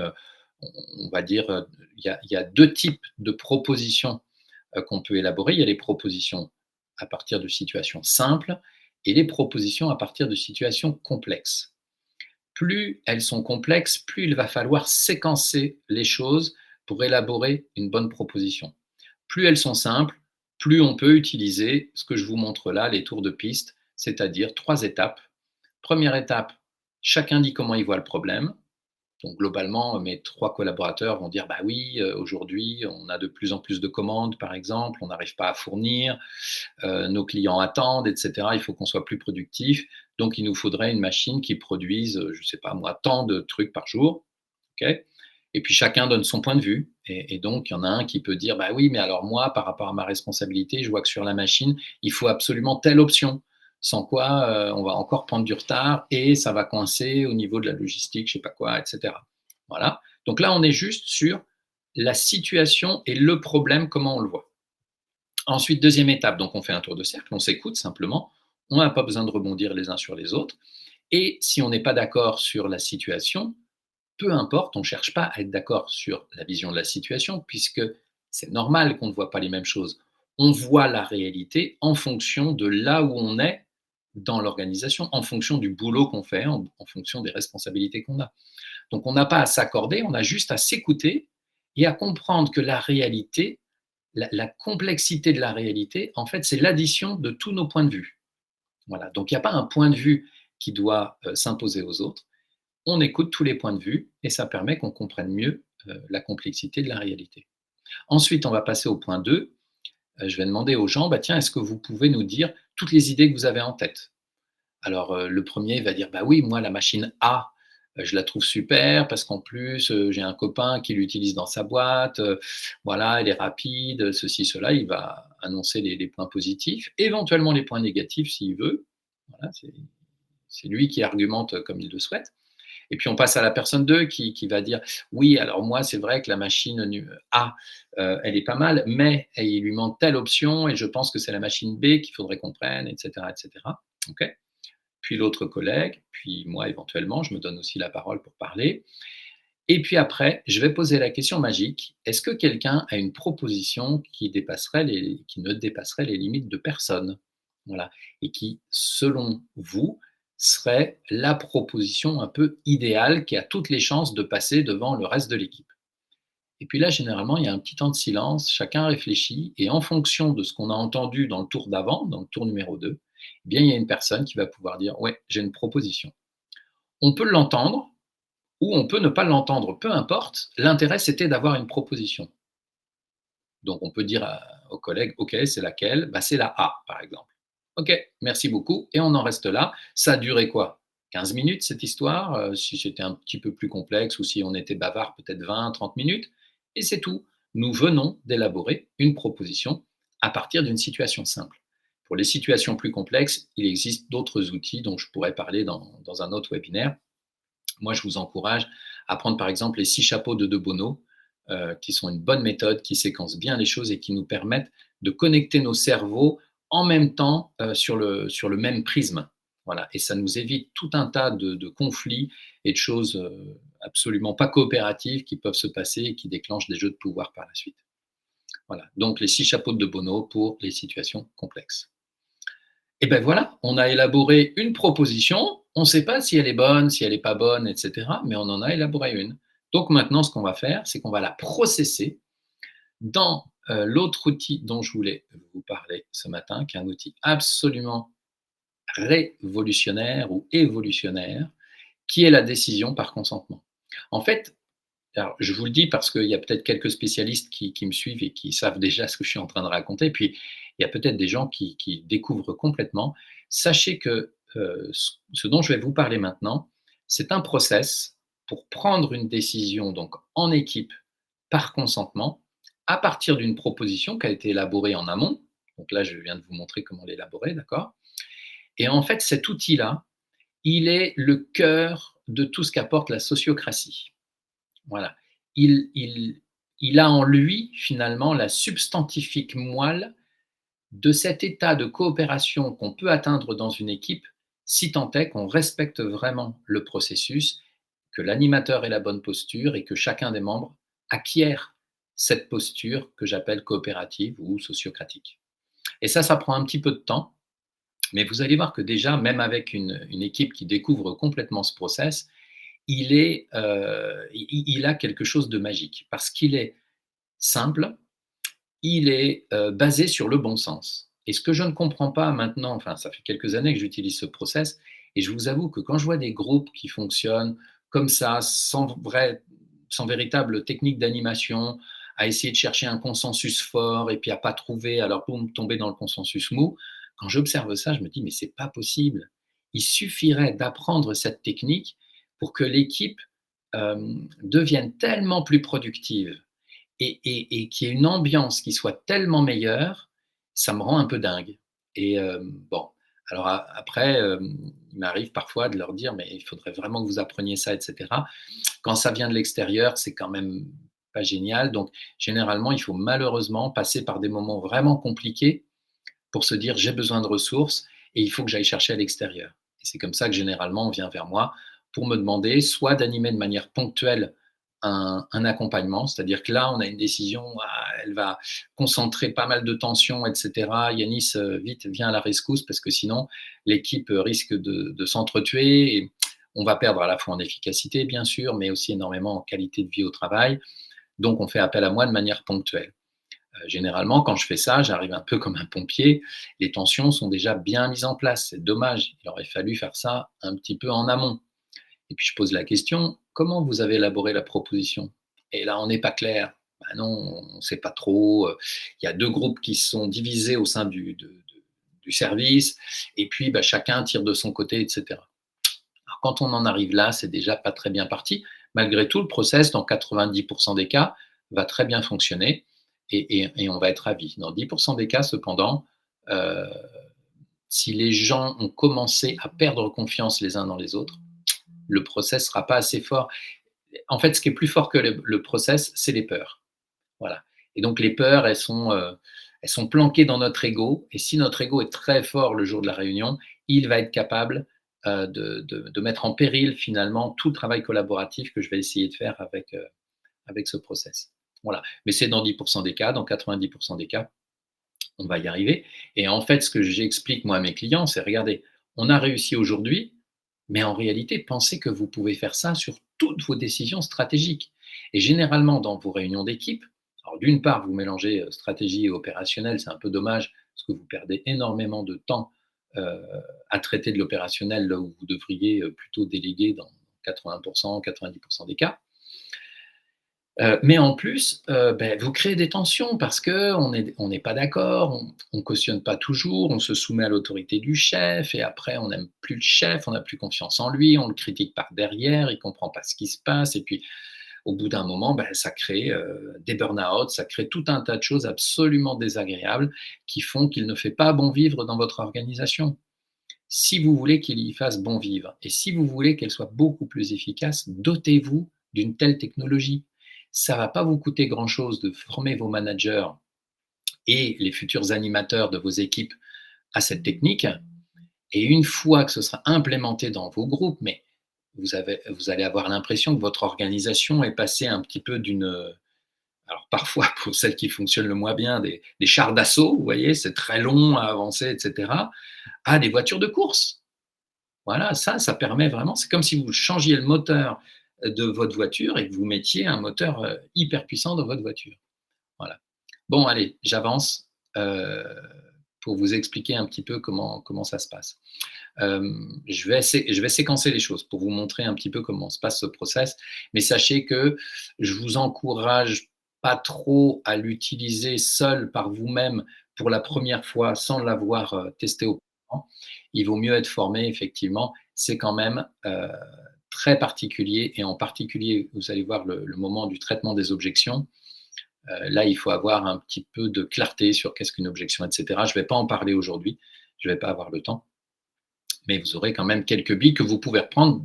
on va dire, il y a deux types de propositions qu'on peut élaborer. Il y a les propositions à partir de situations simples et les propositions à partir de situations complexes. Plus elles sont complexes, plus il va falloir séquencer les choses pour élaborer une bonne proposition. Plus elles sont simples, plus on peut utiliser ce que je vous montre là, les tours de piste, c'est-à-dire trois étapes. Première étape, chacun dit comment il voit le problème. Donc globalement, mes 3 collaborateurs vont dire: «Bah oui, aujourd'hui, on a de plus en plus de commandes, par exemple, on n'arrive pas à fournir, nos clients attendent et cetera. Il faut qu'on soit plus productif. Donc il nous faudrait une machine qui produise, je ne sais pas moi, tant de trucs par jour». OK? Et puis chacun donne son point de vue et donc il y en a un qui peut dire: «Bah oui, mais alors moi, par rapport à ma responsabilité, je vois que sur la machine, il faut absolument telle option. Sans quoi, on va encore prendre du retard et ça va coincer au niveau de la logistique, je sais pas quoi, et cetera». Voilà. Donc là, on est juste sur la situation et le problème, comment on le voit. Ensuite, deuxième étape, donc on fait un tour de cercle, on s'écoute simplement, on n'a pas besoin de rebondir les uns sur les autres. Et si on n'est pas d'accord sur la situation, peu importe, on ne cherche pas à être d'accord sur la vision de la situation, puisque c'est normal qu'on ne voit pas les mêmes choses. On voit la réalité en fonction de là où on est dans l'organisation, en fonction du boulot qu'on fait, en fonction des responsabilités qu'on a. Donc on n'a pas à s'accorder, on a juste à s'écouter et à comprendre que la réalité, la complexité de la réalité, en fait, c'est l'addition de tous nos points de vue. Voilà. Donc il n'y a pas un point de vue qui doit s'imposer aux autres. On écoute tous les points de vue et ça permet qu'on comprenne mieux la complexité de la réalité. Ensuite, on va passer au point 2. Je vais demander aux gens, bah, tiens, est-ce que vous pouvez nous dire toutes les idées que vous avez en tête? Alors, le premier va dire: «Bah oui, moi la machine A, je la trouve super parce qu'en plus, j'ai un copain qui l'utilise dans sa boîte, voilà, elle est rapide, ceci, cela». Il va annoncer les points positifs, éventuellement les points négatifs s'il veut. Voilà, c'est lui qui argumente comme il le souhaite. Et puis on passe à la personne 2 qui va dire: «Oui, alors moi, c'est vrai que la machine A, elle est pas mal, mais il lui manque telle option et je pense que c'est la machine B qu'il faudrait qu'on prenne» et cetera et cetera. OK? Puis l'autre collègue, puis moi éventuellement, je me donne aussi la parole pour parler. Et puis après, je vais poser la question magique: est-ce que quelqu'un a une proposition qui ne dépasserait les limites de personne? Voilà, et qui, selon vous, serait la proposition un peu idéale qui a toutes les chances de passer devant le reste de l'équipe? Et puis là, généralement, il y a un petit temps de silence, chacun réfléchit et en fonction de ce qu'on a entendu dans le tour d'avant, dans le tour numéro 2, eh bien, il y a une personne qui va pouvoir dire: «Ouais, j'ai une proposition». On peut l'entendre ou on peut ne pas l'entendre, peu importe. L'intérêt, c'était d'avoir une proposition. Donc on peut dire aux collègues: «OK, c'est laquelle?» «Bah, c'est la A», par exemple. «OK, merci beaucoup» et on en reste là. Ça a duré quoi? 15 minutes cette histoire, si c'était un petit peu plus complexe ou si on était bavard, peut-être 20, 30 minutes et c'est tout. Nous venons d'élaborer une proposition à partir d'une situation simple. Pour les situations plus complexes, il existe d'autres outils dont je pourrais parler dans un autre webinaire. Moi, je vous encourage à prendre par exemple les 6 chapeaux de Bono, qui sont une bonne méthode, qui séquence bien les choses et qui nous permettent de connecter nos cerveaux en même temps sur le même prisme. Voilà. Et ça nous évite tout un tas de conflits et de choses absolument pas coopératives qui peuvent se passer et qui déclenchent des jeux de pouvoir par la suite. Voilà. Donc les 6 chapeaux de Bono pour les situations complexes. Et ben voilà, on a élaboré une proposition, on ne sait pas si elle est bonne, si elle n'est pas bonne, et cetera, mais on en a élaboré une. Donc maintenant, ce qu'on va faire, c'est qu'on va la processer dans, l'autre outil dont je voulais vous parler ce matin, qui est un outil absolument révolutionnaire ou évolutionnaire, qui est la décision par consentement. En fait, alors, je vous le dis parce qu'il y a peut-être quelques spécialistes qui me suivent et qui savent déjà ce que je suis en train de raconter. Puis, il y a peut-être des gens qui découvrent complètement. Sachez que ce dont je vais vous parler maintenant, c'est un process pour prendre une décision donc en équipe par consentement à partir d'une proposition qui a été élaborée en amont. Donc là, je viens de vous montrer comment l'élaborer, d'accord. Et en fait, cet outil-là, il est le cœur de tout ce qu'apporte la sociocratie. Voilà. Il il il a en lui, finalement, la substantifique moelle de cet état de coopération qu'on peut atteindre dans une équipe, si tant est qu'on respecte vraiment le processus, que l'animateur ait la bonne posture et que chacun des membres acquiert cette posture que j'appelle coopérative ou sociocratique. Et ça prend un petit peu de temps, mais vous allez voir que déjà, même avec une équipe qui découvre complètement ce process, il a quelque chose de magique parce qu'il est simple, il est basé sur le bon sens. Et ce que je ne comprends pas maintenant, enfin, ça fait quelques années que j'utilise ce process, et je vous avoue que quand je vois des groupes qui fonctionnent comme ça, sans véritable technique d'animation, à essayer de chercher un consensus fort et puis à pas trouver, alors boum, tomber dans le consensus mou, quand j'observe ça, je me dis, mais c'est pas possible. Il suffirait d'apprendre cette technique pour que l'équipe devienne tellement plus productive et qu'il y ait une ambiance qui soit tellement meilleure, ça me rend un peu dingue. Et bon, alors après, il m'arrive parfois de leur dire: «Mais il faudrait vraiment que vous appreniez ça» et cetera. Quand ça vient de l'extérieur, c'est quand même pas génial. Donc généralement, il faut malheureusement passer par des moments vraiment compliqués pour se dire: «J'ai besoin de ressources et il faut que j'aille chercher à l'extérieur». Et c'est comme ça que généralement on vient vers moi pour me demander soit d'animer de manière ponctuelle un accompagnement, c'est-à-dire que là, on a une décision, elle va concentrer pas mal de tension, et cetera. Yanis, vite, viens à la rescousse parce que sinon, l'équipe risque de s'entretuer et on va perdre à la fois en efficacité, bien sûr, mais aussi énormément en qualité de vie au travail. Donc, on fait appel à moi de manière ponctuelle. Généralement, quand je fais ça, j'arrive un peu comme un pompier. Les tensions sont déjà bien mises en place. C'est dommage. Il aurait fallu faire ça un petit peu en amont. Et puis je pose la question: «Comment vous avez élaboré la proposition?» Et là, on n'est pas clair. «Bah non, on ne sait pas trop, il y a 2 groupes qui se sont divisés au sein du service et puis, bah, chacun tire de son côté» et cetera. Alors quand on en arrive là, c'est déjà pas très bien parti. Malgré tout, le process, dans 90 des cas, va très bien fonctionner et on va être ravis. Dans 10 des cas, cependant, heu, si les gens ont commencé à perdre confiance les uns dans les autres, le process sera pas assez fort. En fait, ce qui est plus fort que le process, c'est les peurs. Voilà. Et donc les peurs, elles sont planquées dans notre ego. Et si notre ego est très fort le jour de la réunion, il va être capable de mettre en péril finalement tout le travail collaboratif que je vais essayer de faire avec ce process. Voilà. Mais c'est dans 10 des cas, dans 90 des cas, on va y arriver. Et en fait, ce que j'explique moi à mes clients, c'est regardez, on a réussi aujourd'hui, mais en réalité, pensez que vous pouvez faire ça sur toutes vos décisions stratégiques. Et généralement, dans vos réunions d'équipe, alors d'une part, vous mélangez stratégie et opérationnel, c'est un peu dommage parce que vous perdez énormément de temps euh, à traiter de l'opérationnel là où vous devriez plutôt déléguer dans 80%, 90% des cas. Mais en plus, vous créez des tensions parce qu'on n'est pas d'accord, on cautionne pas toujours, on se soumet à l'autorité du chef et après on n'aime plus le chef, on n'a plus confiance en lui, on le critique par derrière, il comprend pas ce qui se passe et puis au bout d'un moment, ça crée, des burn-out, ça crée tout un tas de choses absolument désagréables qui font qu'il ne fait pas bon vivre dans votre organisation. Si vous voulez qu'il y fasse bon vivre et si vous voulez qu'elle soit beaucoup plus efficace, dotez-vous d'une telle technologie. Ça ne va pas vous coûter grand-chose de former vos managers et les futurs animateurs de vos équipes à cette technique. Et une fois que ce sera implémenté dans vos groupes, mais vous allez avoir l'impression que votre organisation est passée un petit peu d'une, alors parfois pour celles qui fonctionnent le moins bien, des chars d'assaut, vous voyez, c'est très long à avancer, etc., à des voitures de course. Voilà, ça permet vraiment, c'est comme si vous changiez le moteur de votre voiture et que vous mettiez un moteur hyper puissant dans votre voiture. Voilà. Bon, allez, j'avance pour vous expliquer un petit peu comment ça se passe. Je vais séquencer les choses pour vous montrer un petit peu comment se passe ce process, mais sachez que je vous encourage pas trop à l'utiliser seul par vous-même pour la première fois sans l'avoir testé auparavant. Il vaut mieux être formé, effectivement. C'est quand même très particulier et en particulier, vous allez voir le moment du traitement des objections. Là, il faut avoir un petit peu de clarté sur qu'est-ce qu'une objection, etc. Je ne vais pas en parler aujourd'hui, je ne vais pas avoir le temps, mais vous aurez quand même quelques billes que vous pouvez reprendre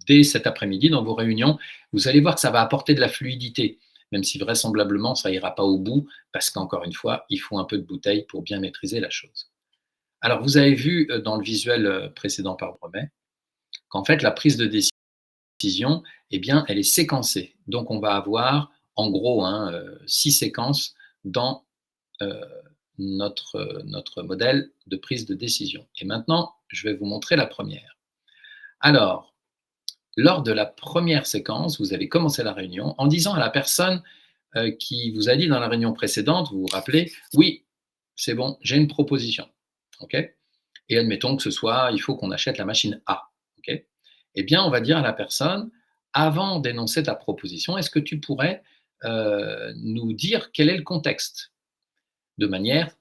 dès cet après-midi dans vos réunions. Vous allez voir que ça va apporter de la fluidité, même si vraisemblablement ça ira pas au bout, parce qu'encore une fois, il faut un peu de bouteille pour bien maîtriser la chose. Alors, vous avez vu dans le visuel précédent par Bremet qu'en fait, la prise de décision, eh bien, elle est séquencée. Donc, on va avoir en gros 6 séquences dans euh, notre modèle de prise de décision. Et maintenant, je vais vous montrer la première. Alors, lors de la première séquence, vous avez commencé la réunion en disant à la personne qui vous a dit dans la réunion précédente, vous vous rappelez, oui, c'est bon, j'ai une proposition. OK. Et admettons que ce soit, il faut qu'on achète la machine A. OK. Eh bien, on va dire à la personne, avant d'énoncer ta proposition, est-ce que tu pourrais nous dire quel est le contexte de manière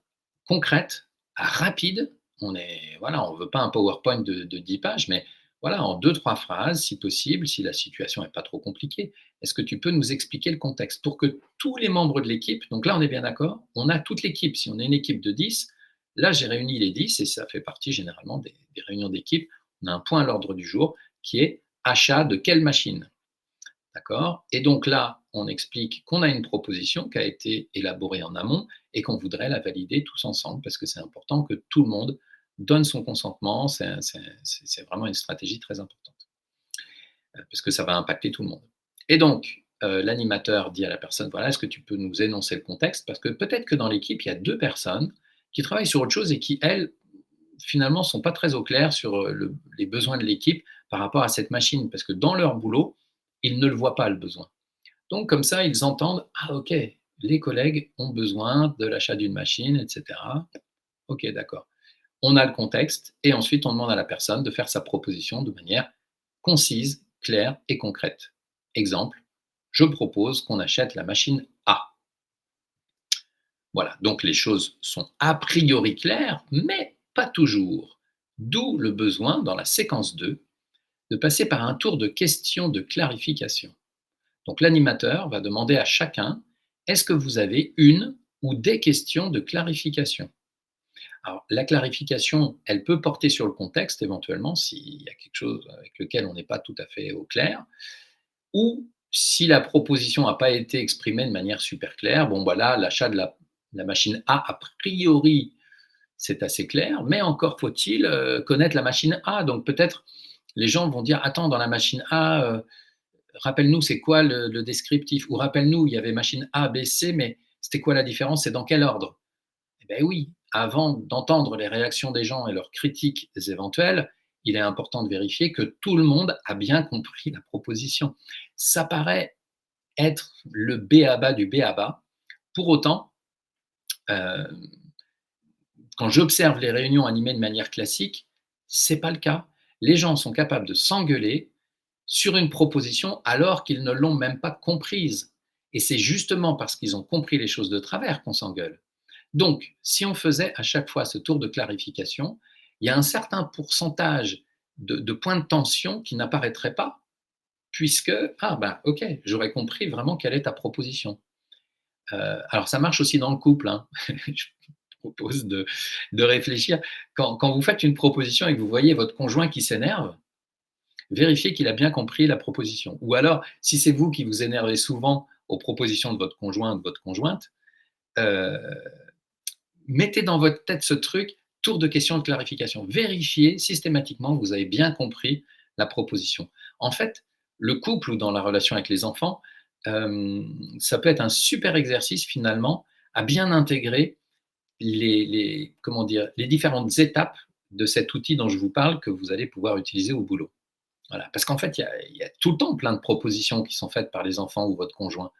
concrète, rapide. On ne veut pas un PowerPoint de 10 pages, mais voilà, en deux, trois phrases, si possible, si la situation n'est pas trop compliquée. Est-ce que tu peux nous expliquer le contexte pour que tous les membres de l'équipe, donc là on est bien d'accord, on a toute l'équipe, si on est une équipe de 10, là j'ai réuni les 10 et ça fait partie généralement des réunions d'équipe, on a un point à l'ordre du jour qui est achat de quelle machine. D'accord? Et donc là, on explique qu'on a une proposition qui a été élaborée en amont et qu'on voudrait la valider tous ensemble parce que c'est important que tout le monde donne son consentement. C'est vraiment une stratégie très importante parce que ça va impacter tout le monde. Et donc, l'animateur dit à la personne, voilà, est-ce que tu peux nous énoncer le contexte? Parce que peut-être que dans l'équipe, il y a deux personnes qui travaillent sur autre chose et qui, elles, finalement, ne sont pas très au clair sur les besoins de l'équipe par rapport à cette machine. Parce que dans leur boulot, ils ne le voient pas, le besoin. Donc, comme ça, ils entendent, ah ok, les collègues ont besoin de l'achat d'une machine, etc. Ok, d'accord. On a le contexte et ensuite on demande à la personne de faire sa proposition de manière concise, claire et concrète. Exemple, je propose qu'on achète la machine A. Voilà, donc les choses sont a priori claires, mais pas toujours. D'où le besoin, dans la séquence 2, de passer par un tour de questions de clarification. Donc l'animateur va demander à chacun, est-ce que vous avez une ou des questions de clarification? Alors la clarification, elle peut porter sur le contexte éventuellement, s'il y a quelque chose avec lequel on n'est pas tout à fait au clair, ou si la proposition n'a pas été exprimée de manière super claire, bon voilà, l'achat de la machine A priori, c'est assez clair, mais encore faut-il connaître la machine A. Donc peut-être les gens vont dire, attends, dans la machine A, rappelle-nous, c'est quoi le descriptif? Ou rappelle-nous, il y avait machine A, B, C, mais c'était quoi la différence? C'est dans quel ordre? Eh bien oui, avant d'entendre les réactions des gens et leurs critiques éventuelles, il est important de vérifier que tout le monde a bien compris la proposition. Ça paraît être le b.a.-ba du b.a.-ba. Pour autant, euh, quand j'observe les réunions animées de manière classique, c'est pas le cas. Les gens sont capables de s'engueuler sur une proposition alors qu'ils ne l'ont même pas comprise. Et c'est justement parce qu'ils ont compris les choses de travers qu'on s'engueule. Donc, si on faisait à chaque fois ce tour de clarification, il y a un certain pourcentage de points de tension qui n'apparaîtraient pas, puisque, ah ben ok, j'aurais compris vraiment quelle est ta proposition. Alors ça marche aussi dans le couple, hein. Je propose de réfléchir. Quand vous faites une proposition et que vous voyez votre conjoint qui s'énerve, vérifiez qu'il a bien compris la proposition. Ou alors, si c'est vous qui vous énervez souvent aux propositions de votre conjoint ou de votre conjointe, euh, mettez dans votre tête ce truc, tour de questions de clarification. Vérifiez systématiquement que vous avez bien compris la proposition. En fait, le couple ou dans la relation avec les enfants, ça peut être un super exercice finalement à bien intégrer comment dire, les différentes étapes de cet outil dont je vous parle que vous allez pouvoir utiliser au boulot. Voilà. Parce qu'en fait, il y a tout le temps plein de propositions qui sont faites par les enfants ou votre conjoint.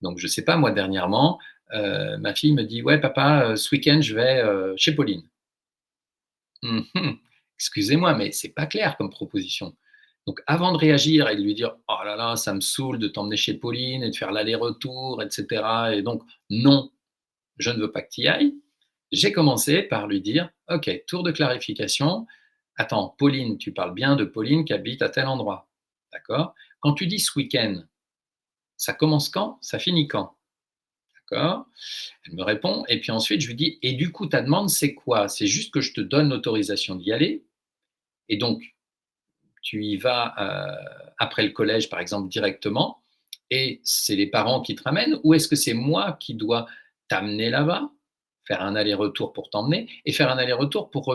Donc, je ne sais pas, moi, dernièrement, ma fille me dit, ouais, papa, ce week-end, je vais chez Pauline. Excusez-moi, mais c'est pas clair comme proposition. Donc, avant de réagir et de lui dire, oh là là, ça me saoule de t'emmener chez Pauline et de faire l'aller-retour, etc. Et donc, non, je ne veux pas que tu y ailles. J'ai commencé par lui dire, OK, tour de clarification. Attends, Pauline, tu parles bien de Pauline qui habite à tel endroit. D'accord? Quand tu dis ce week-end, ça commence quand? Ça finit quand? D'accord? Elle me répond. Et puis ensuite, je lui dis, et du coup, ta demande, c'est quoi? C'est juste que je te donne l'autorisation d'y aller. Et donc, tu y vas après le collège, par exemple, directement. Et c'est les parents qui te ramènent. Ou est-ce que c'est moi qui dois t'amener là-bas, faire un aller-retour pour t'emmener et faire un aller-retour pour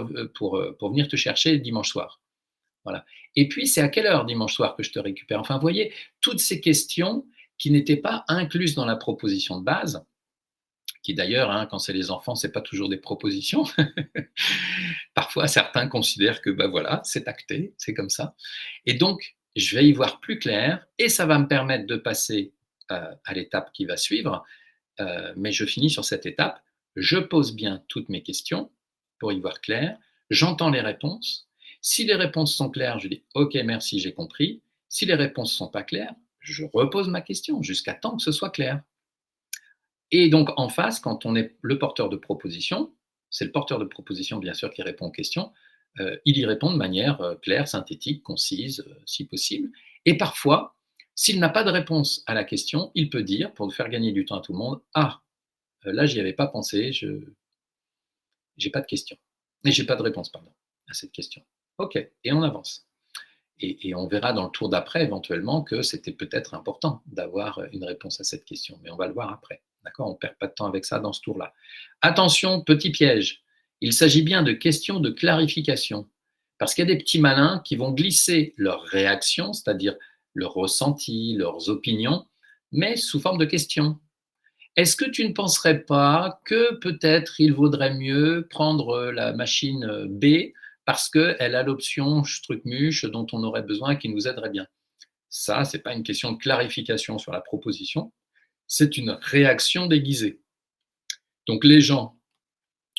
venir te chercher le dimanche soir? Voilà. Et puis, c'est à quelle heure dimanche soir que je te récupère? Enfin, vous voyez, toutes ces questions qui n'étaient pas incluses dans la proposition de base, qui d'ailleurs, hein, quand c'est les enfants, c'est pas toujours des propositions. Parfois, certains considèrent que, ben voilà, c'est acté, c'est comme ça. Et donc, je vais y voir plus clair et ça va me permettre de passer à l'étape qui va suivre. Mais je finis sur cette étape. Je pose bien toutes mes questions pour y voir clair. J'entends les réponses. Si les réponses sont claires, je dis OK, merci, j'ai compris. Si les réponses ne sont pas claires, je repose ma question jusqu'à temps que ce soit clair. Et donc, en face, quand on est le porteur de proposition, c'est le porteur de proposition, bien sûr, qui répond aux questions. Il y répond de manière claire, synthétique, concise, si possible. Et parfois, s'il n'a pas de réponse à la question, il peut dire, pour faire gagner du temps à tout le monde, ah, là, j'y avais pas pensé, je n'ai pas de question. Et j'ai pas de réponse, pardon, à cette question. OK, et on avance. Et on verra dans le tour d'après, éventuellement, que c'était peut-être important d'avoir une réponse à cette question. Mais on va le voir après. D'accord? On ne perd pas de temps avec ça dans ce tour-là. Attention, petit piège. Il s'agit bien de questions de clarification. Parce qu'il y a des petits malins qui vont glisser leurs réactions, c'est-à-dire leurs ressentis, leurs opinions, mais sous forme de questions. Est-ce que tu ne penserais pas que peut-être il vaudrait mieux prendre la machine B parce qu'elle a l'option truc-muche dont on aurait besoin qui nous aiderait bien? Ça, ce n'est pas une question de clarification sur la proposition, c'est une réaction déguisée. Donc les gens,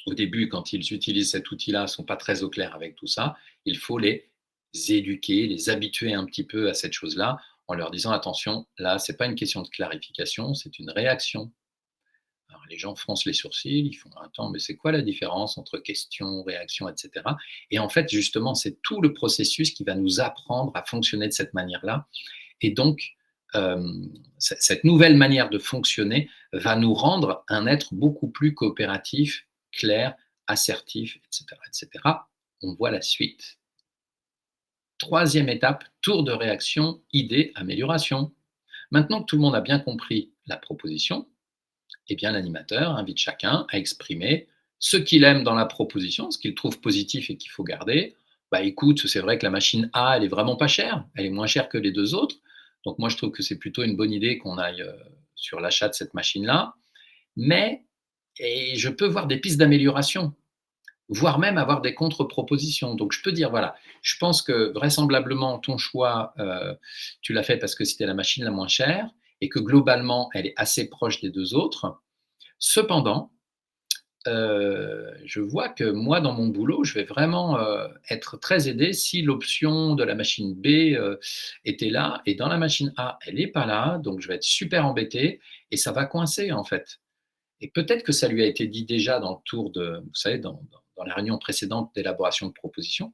au début, quand ils utilisent cet outil-là, ne sont pas très au clair avec tout ça. Il faut les éduquer, les habituer un petit peu à cette chose-là en leur disant attention, là, ce n'est pas une question de clarification, c'est une réaction. Alors, les gens froncent les sourcils, ils font attends, mais c'est quoi la différence entre question, réaction, etc. Et en fait, justement, c'est tout le processus qui va nous apprendre à fonctionner de cette manière-là. Et donc, cette nouvelle manière de fonctionner va nous rendre un être beaucoup plus coopératif, clair, assertif, etc., etc. On voit la suite. Troisième étape, tour de réaction, idée, amélioration. Maintenant que tout le monde a bien compris la proposition, eh bien, l'animateur invite chacun à exprimer ce qu'il aime dans la proposition, ce qu'il trouve positif et qu'il faut garder. Bah, écoute, c'est vrai que la machine A, elle est vraiment pas chère, elle est moins chère que les deux autres. Donc moi, je trouve que c'est plutôt une bonne idée qu'on aille sur l'achat de cette machine-là. Mais et je peux voir des pistes d'amélioration, voire même avoir des contre-propositions. Donc je peux dire, voilà, je pense que vraisemblablement ton choix, tu l'as fait parce que c'était la machine la moins chère. et que globalement, elle est assez proche des 2 autres. Cependant, je vois que moi, dans mon boulot, je vais vraiment, être très aidé si l'option de la machine B, était là et dans la machine A, elle est pas là, donc je vais être super embêté et ça va coincer, en fait. Et peut-être que ça lui a été dit déjà dans le tour de vous savez, dans la réunion précédente d'élaboration de propositions,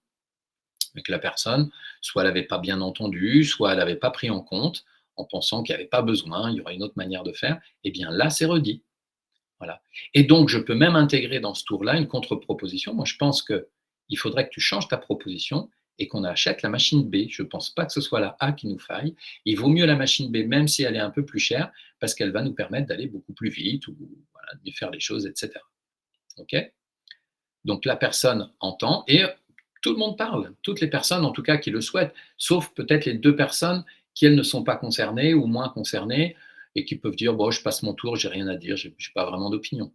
mais que la personne, soit elle avait pas bien entendu, soit elle avait pas pris en compte, en pensant qu'il y avait pas besoin, il y aurait une autre manière de faire. Et bien là, c'est redit. Voilà. Et donc, je peux même intégrer dans ce tour-là une contre-proposition. Moi, je pense qu'il faudrait que tu changes ta proposition et qu'on achète la machine B. Je ne pense pas que ce soit la A qui nous faille. Il vaut mieux la machine B, même si elle est un peu plus chère, parce qu'elle va nous permettre d'aller beaucoup plus vite ou voilà, de mieux faire les choses, etc. OK. Donc, la personne entend et tout le monde parle. Toutes les personnes, en tout cas, qui le souhaitent, sauf peut-être les 2 personnes qui, elles, ne sont pas concernées ou moins concernées et qui peuvent dire: «Bon, je passe mon tour, j'ai rien à dire, j'ai pas vraiment d'opinion».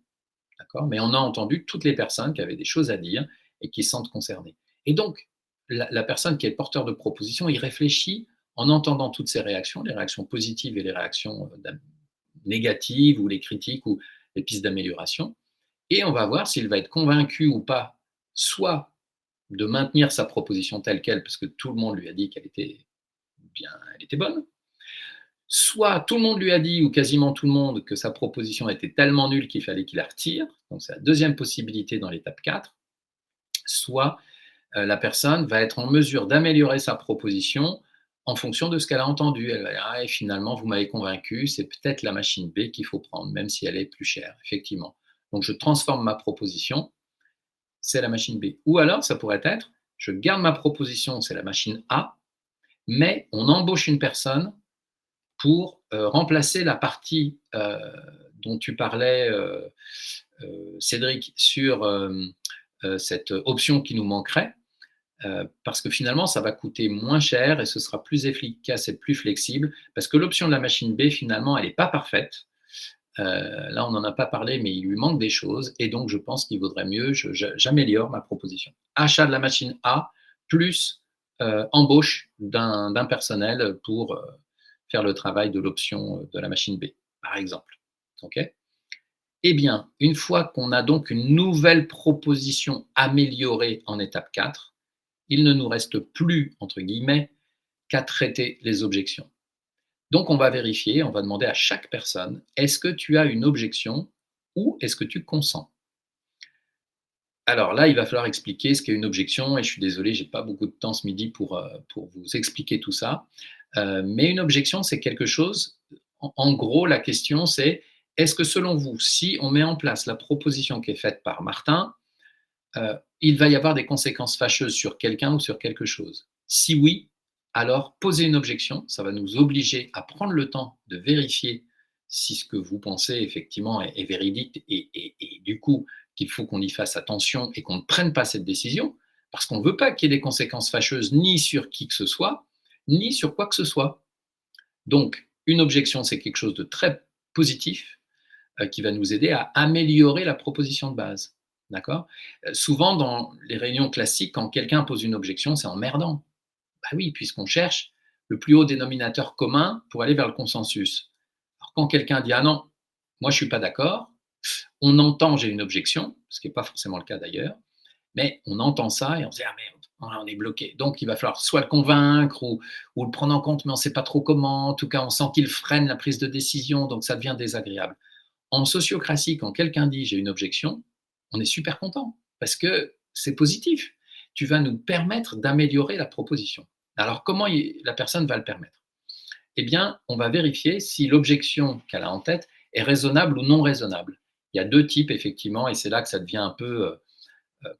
D'accord? Mais on a entendu toutes les personnes qui avaient des choses à dire et qui se sentent concernées. Et donc, la personne qui est porteur de proposition, il réfléchit en entendant toutes ces réactions, les réactions positives et les réactions négatives ou les critiques ou les pistes d'amélioration. Et on va voir s'il va être convaincu ou pas, soit de maintenir sa proposition telle qu'elle, parce que tout le monde lui a dit qu'elle était bien, elle était bonne, soit tout le monde lui a dit, ou quasiment tout le monde, que sa proposition était tellement nulle qu'il fallait qu'il la retire, donc c'est la deuxième possibilité dans l'étape 4, soit la personne va être en mesure d'améliorer sa proposition en fonction de ce qu'elle a entendu. Elle va dire, ah, et finalement, vous m'avez convaincu, c'est peut-être la machine B qu'il faut prendre, même si elle est plus chère, effectivement. Donc je transforme ma proposition, c'est la machine B. Ou alors, ça pourrait être, je garde ma proposition, c'est la machine A, mais on embauche une personne pour remplacer la partie dont tu parlais, Cédric, sur cette option qui nous manquerait, parce que finalement, ça va coûter moins cher et ce sera plus efficace et plus flexible, parce que l'option de la machine B, finalement, elle n'est pas parfaite. Là, on n'en a pas parlé, mais il lui manque des choses, et donc je pense qu'il vaudrait mieux, j'améliore ma proposition. Achat de la machine A, plus embauche d'un personnel pour faire le travail de l'option de la machine B, par exemple. OK? Eh bien, une fois qu'on a donc une nouvelle proposition améliorée en étape 4, il ne nous reste plus, entre guillemets, qu'à traiter les objections. Donc, on va vérifier, on va demander à chaque personne, est-ce que tu as une objection ou est-ce que tu consens? Alors là, il va falloir expliquer ce qu'est une objection et je suis désolé, j'ai pas beaucoup de temps ce midi pour vous expliquer tout ça. Mais une objection, c'est quelque chose, en gros, la question c'est, est-ce que selon vous, si on met en place la proposition qui est faite par Martin, il va y avoir des conséquences fâcheuses sur quelqu'un ou sur quelque chose? Si oui, alors posez une objection, ça va nous obliger à prendre le temps de vérifier si ce que vous pensez effectivement est véridique et du coup qu'il faut qu'on y fasse attention et qu'on ne prenne pas cette décision, parce qu'on ne veut pas qu'il y ait des conséquences fâcheuses ni sur qui que ce soit, ni sur quoi que ce soit. Donc, une objection, c'est quelque chose de très positif qui va nous aider à améliorer la proposition de base. D'accord? Souvent, dans les réunions classiques, quand quelqu'un pose une objection, c'est emmerdant. Bah oui, puisqu'on cherche le plus haut dénominateur commun pour aller vers le consensus. Alors, quand quelqu'un dit ah non, moi je ne suis pas d'accord, on entend j'ai une objection, ce qui n'est pas forcément le cas d'ailleurs, mais on entend ça et on se dit ah merde, on est bloqué. Donc il va falloir soit le convaincre ou le prendre en compte, mais on ne sait pas trop comment. En tout cas, on sent qu'il freine la prise de décision, donc ça devient désagréable. En sociocratie, quand quelqu'un dit j'ai une objection, on est super content parce que c'est positif. Tu vas nous permettre d'améliorer la proposition. Alors comment la personne va le permettre? Eh bien, on va vérifier si l'objection qu'elle a en tête est raisonnable ou non raisonnable. Il y a deux types effectivement, et c'est là que ça devient un peu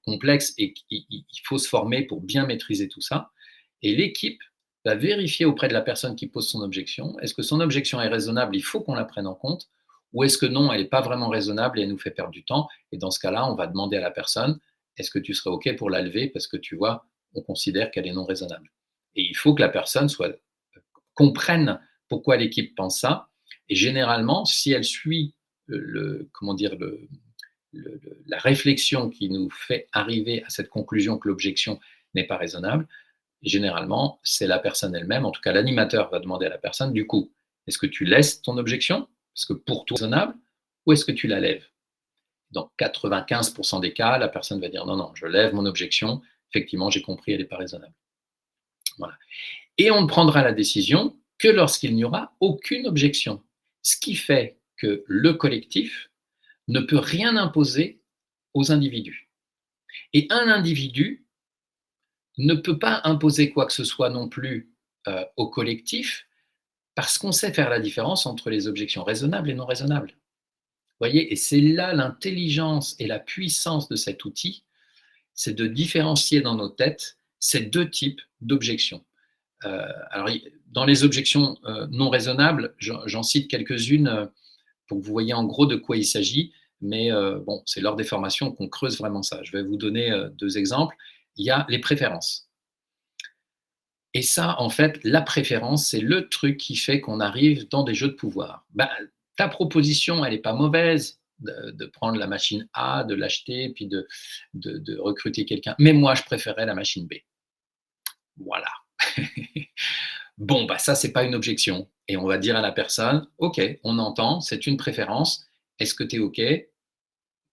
complexe et qu'il faut se former pour bien maîtriser tout ça. Et l'équipe va vérifier auprès de la personne qui pose son objection, est-ce que son objection est raisonnable, il faut qu'on la prenne en compte, ou est-ce que non, elle n'est pas vraiment raisonnable et elle nous fait perdre du temps. Et dans ce cas-là, on va demander à la personne, est-ce que tu serais OK pour la lever parce que tu vois, on considère qu'elle est non raisonnable. Et il faut que la personne comprenne pourquoi l'équipe pense ça. Et généralement, si elle suit comment dire, la réflexion qui nous fait arriver à cette conclusion que l'objection n'est pas raisonnable, généralement, c'est la personne elle-même, en tout cas l'animateur va demander à la personne, du coup, Est-ce que tu laisses ton objection, parce que pour toi, c'est raisonnable, ou est-ce que tu la lèves? Dans 95% des cas, la personne va dire non, non, je lève mon objection. Effectivement, j'ai compris, elle n'est pas raisonnable. Voilà. Et on ne prendra la décision que lorsqu'il n'y aura aucune objection. Ce qui fait que le collectif ne peut rien imposer aux individus. Et un individu ne peut pas imposer quoi que ce soit non plus au collectif parce qu'on sait faire la différence entre les objections raisonnables et non raisonnables. Vous voyez, et c'est là l'intelligence et la puissance de cet outil, c'est de différencier dans nos têtes ces deux types d'objections. Alors, dans les objections non raisonnables, j'en cite quelques-unes pour que vous voyez en gros de quoi il s'agit, mais bon, c'est lors des formations qu'on creuse vraiment ça. Je vais vous donner deux exemples. Il y a les préférences. Et ça, en fait, la préférence, c'est le truc qui fait qu'on arrive dans des jeux de pouvoir. Ben, ta proposition, elle n'est pas mauvaise de prendre la machine A, de l'acheter, puis de recruter quelqu'un. Mais moi, je préférais la machine B. Voilà. Bon, bah ça, c'est pas une objection. Et on va dire à la personne, OK, on entend, c'est une préférence. Est-ce que tu es OK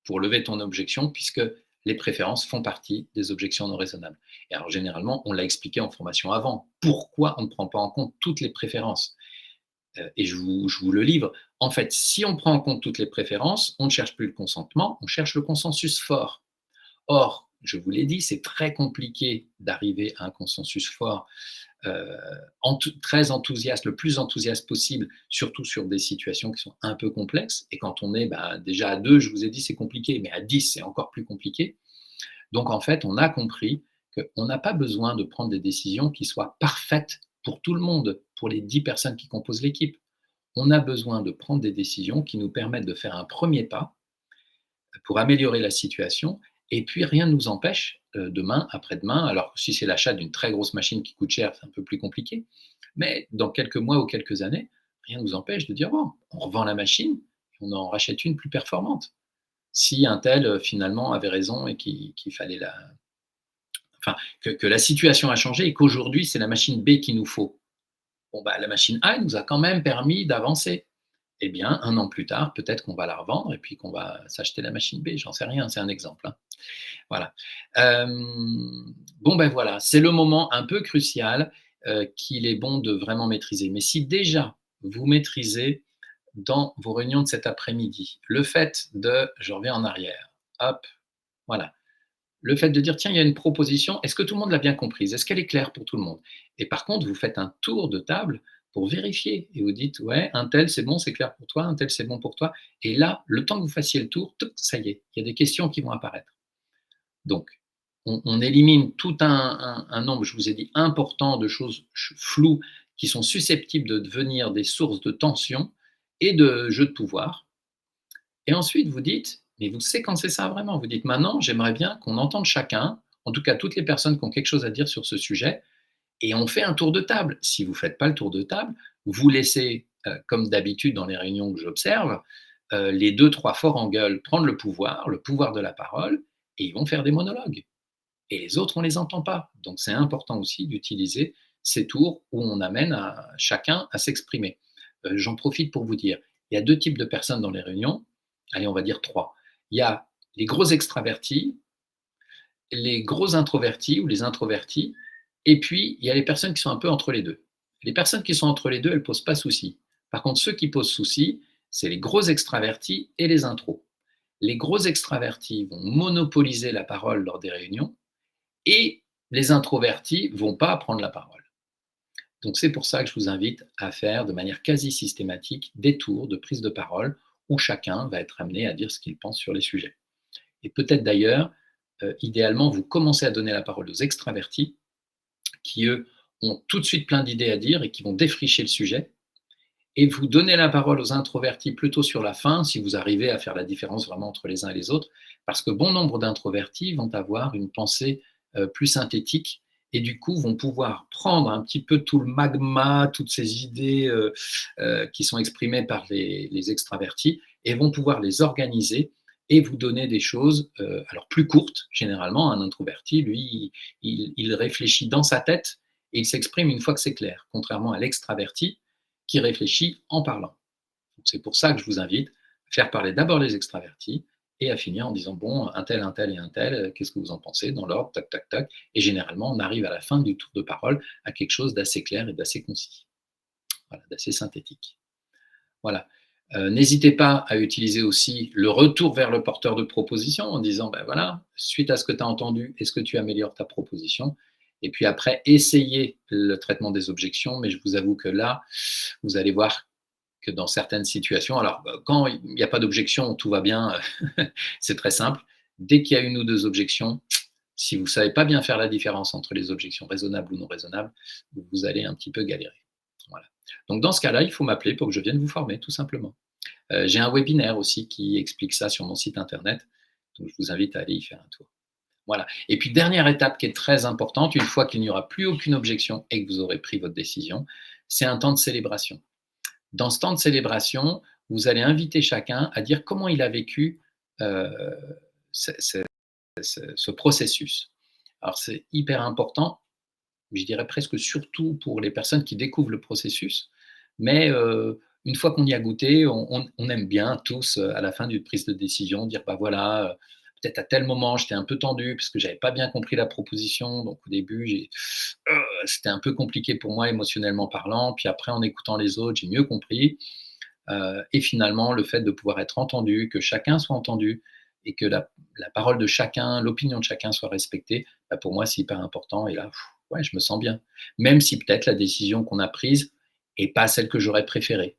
pour lever ton objection, puisque les préférences font partie des objections non raisonnables. Et alors, généralement, on l'a expliqué en formation avant. Pourquoi on ne prend pas en compte toutes les préférences? Et je vous le livre. En fait, si on prend en compte toutes les préférences, on ne cherche plus le consentement, on cherche le consensus fort. Or, je vous l'ai dit, c'est très compliqué d'arriver à un consensus fort, très enthousiaste, le plus enthousiaste possible, surtout sur des situations qui sont un peu complexes. Et quand on est déjà à 2, je vous ai dit, c'est compliqué, mais à 10, c'est encore plus compliqué. Donc, en fait, on a compris qu'on n'a pas besoin de prendre des décisions qui soient parfaites pour tout le monde, pour les 10 personnes qui composent l'équipe. On a besoin de prendre des décisions qui nous permettent de faire un premier pas pour améliorer la situation. Et puis, rien ne nous empêche, demain, après-demain, alors si c'est l'achat d'une très grosse machine qui coûte cher, c'est un peu plus compliqué, mais dans quelques mois ou quelques années, rien ne nous empêche de dire, bon, on revend la machine et on en rachète une plus performante. Si un tel, finalement, avait raison et qu'il fallait la... Enfin, que la situation a changé et qu'aujourd'hui, c'est la machine B qu'il nous faut. Bon, bah, la machine A, elle nous a quand même permis d'avancer. Eh bien, un an plus tard, peut-être qu'on va la revendre et puis qu'on va s'acheter la machine B, j'en sais rien, c'est un exemple. Hein. Voilà. Bon, ben voilà, c'est le moment un peu crucial qu'il est bon de vraiment maîtriser. Mais si déjà vous maîtrisez dans vos réunions de cet après-midi, le fait de, je reviens en arrière, hop, voilà, le fait de dire, tiens, il y a une proposition, est-ce que tout le monde l'a bien comprise? Est-ce qu'elle est claire pour tout le monde? Et par contre, vous faites un tour de table pour vérifier et vous dites, ouais, un tel, c'est bon, c'est clair pour toi, un tel, c'est bon pour toi. Et là, le temps que vous fassiez le tour, ça y est, il y a des questions qui vont apparaître. Donc, on élimine tout un nombre, je vous ai dit, important de choses floues qui sont susceptibles de devenir des sources de tension et de jeux de pouvoir. Et ensuite, vous dites, mais vous séquencez ça vraiment. Vous dites, maintenant, j'aimerais bien qu'on entende chacun, en tout cas toutes les personnes qui ont quelque chose à dire sur ce sujet, et on fait un tour de table. Si vous ne faites pas le tour de table, vous laissez, comme d'habitude dans les réunions que j'observe, les deux, trois forts en gueule prendre le pouvoir de la parole, et ils vont faire des monologues. Et les autres, on ne les entend pas. Donc c'est important aussi d'utiliser ces tours où on amène chacun à s'exprimer. J'en profite pour vous dire, il y a deux types de personnes dans les réunions. Allez, on va dire trois. Il y a les gros extravertis, les gros introvertis ou les introvertis, et puis il y a les personnes qui sont un peu entre les deux. Les personnes qui sont entre les deux, elles ne posent pas souci. Par contre, ceux qui posent souci, c'est les gros extravertis et les intros. Les gros extravertis vont monopoliser la parole lors des réunions, et les introvertis ne vont pas prendre la parole. Donc c'est pour ça que je vous invite à faire de manière quasi systématique des tours de prise de parole où chacun va être amené à dire ce qu'il pense sur les sujets. Et peut-être d'ailleurs, idéalement, vous commencez à donner la parole aux extravertis qui, eux, ont tout de suite plein d'idées à dire et qui vont défricher le sujet. Et vous donnez la parole aux introvertis plutôt sur la fin, si vous arrivez à faire la différence vraiment entre les uns et les autres, parce que bon nombre d'introvertis vont avoir une pensée plus synthétique et du coup vont pouvoir prendre un petit peu tout le magma, toutes ces idées qui sont exprimées par les extravertis et vont pouvoir les organiser et vous donner des choses alors plus courtes. Généralement, un introverti, lui, il réfléchit dans sa tête et il s'exprime une fois que c'est clair, contrairement à l'extraverti qui réfléchit en parlant. C'est pour ça que je vous invite à faire parler d'abord les extravertis et à finir en disant bon, un tel et un tel, qu'est-ce que vous en pensez dans l'ordre, tac, tac, tac. Et généralement, on arrive à la fin du tour de parole à quelque chose d'assez clair et d'assez concis, voilà, d'assez synthétique. Voilà. N'hésitez pas à utiliser aussi le retour vers le porteur de proposition en disant ben voilà, suite à ce que tu as entendu, est-ce que tu améliores ta proposition? Et puis après, essayez le traitement des objections, mais je vous avoue que là, vous allez voir que dans certaines situations, alors quand il n'y a pas d'objection, tout va bien, c'est très simple. Dès qu'il y a une ou deux objections, si vous ne savez pas bien faire la différence entre les objections raisonnables ou non raisonnables, vous allez un petit peu galérer. Voilà. Donc dans ce cas-là, il faut m'appeler pour que je vienne vous former, tout simplement. J'ai un webinaire aussi qui explique ça sur mon site internet, donc je vous invite à aller y faire un tour. Voilà. Et puis dernière étape qui est très importante, une fois qu'il n'y aura plus aucune objection et que vous aurez pris votre décision, c'est un temps de célébration. Dans ce temps de célébration, vous allez inviter chacun à dire comment il a vécu euh, ce, ce- ce processus. Alors c'est hyper important, je dirais presque surtout pour les personnes qui découvrent le processus, mais une fois qu'on y a goûté, on aime bien tous, à la fin d'une prise de décision, dire bah voilà, peut-être à tel moment j'étais un peu tendu parce que j'avais pas bien compris la proposition, donc au début c'était un peu compliqué pour moi émotionnellement parlant, puis après en écoutant les autres j'ai mieux compris. Et finalement, le fait de pouvoir être entendu, que chacun soit entendu et que la parole de chacun, l'opinion de chacun soit respectée, bah, pour moi, c'est hyper important. Et là, ouais, je me sens bien. Même si peut-être la décision qu'on a prise n'est pas celle que j'aurais préférée.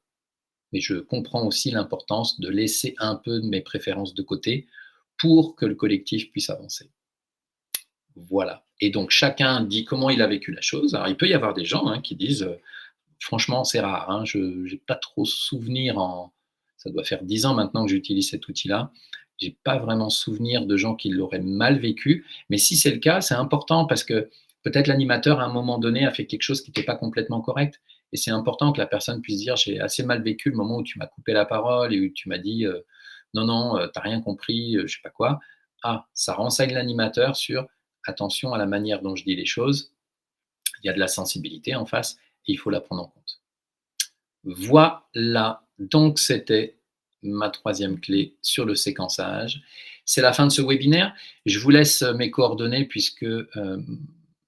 Mais je comprends aussi l'importance de laisser un peu de mes préférences de côté pour que le collectif puisse avancer. Voilà. Et donc, chacun dit comment il a vécu la chose. Alors, il peut y avoir des gens qui disent franchement, c'est rare, hein. Je n'ai pas trop souvenir ça doit faire 10 ans maintenant que j'utilise cet outil-là. J'ai pas vraiment souvenir de gens qui l'auraient mal vécu, mais si c'est le cas, c'est important parce que peut-être l'animateur, à un moment donné, a fait quelque chose qui n'était pas complètement correct et c'est important que la personne puisse dire: «J'ai assez mal vécu le moment où tu m'as coupé la parole et où tu m'as dit, non, non, tu as rien compris», je sais pas quoi. Ah, ça renseigne l'animateur sur: «Attention à la manière dont je dis les choses, il y a de la sensibilité en face et il faut la prendre en compte». Voilà, donc c'était ma troisième clé sur le séquençage. C'est la fin de ce webinaire. Je vous laisse mes coordonnées puisque,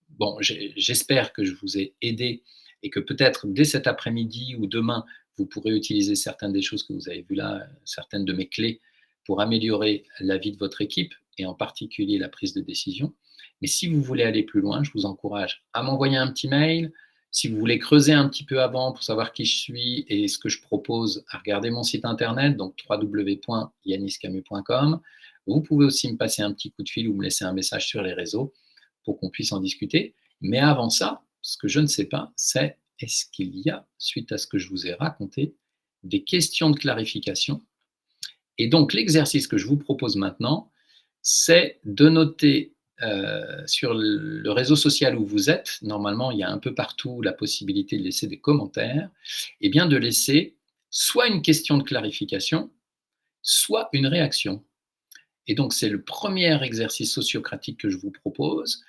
bon, j'espère que je vous ai aidé et que peut-être dès cet après-midi ou demain, vous pourrez utiliser certaines des choses que vous avez vues là, certaines de mes clés pour améliorer la vie de votre équipe et en particulier la prise de décision. Mais si vous voulez aller plus loin, je vous encourage à m'envoyer un petit mail, si vous voulez creuser un petit peu avant pour savoir qui je suis et ce que je propose, à regarder mon site internet, donc www.yaniscamus.com. Vous pouvez aussi me passer un petit coup de fil ou me laisser un message sur les réseaux pour qu'on puisse en discuter. Mais avant ça, ce que je ne sais pas, c'est est-ce qu'il y a, suite à ce que je vous ai raconté, des questions de clarification. Et donc l'exercice que je vous propose maintenant, c'est de noter sur le réseau social où vous êtes, normalement il y a un peu partout la possibilité de laisser des commentaires, et bien de laisser soit une question de clarification, soit une réaction. Et donc c'est le premier exercice sociocratique que je vous propose,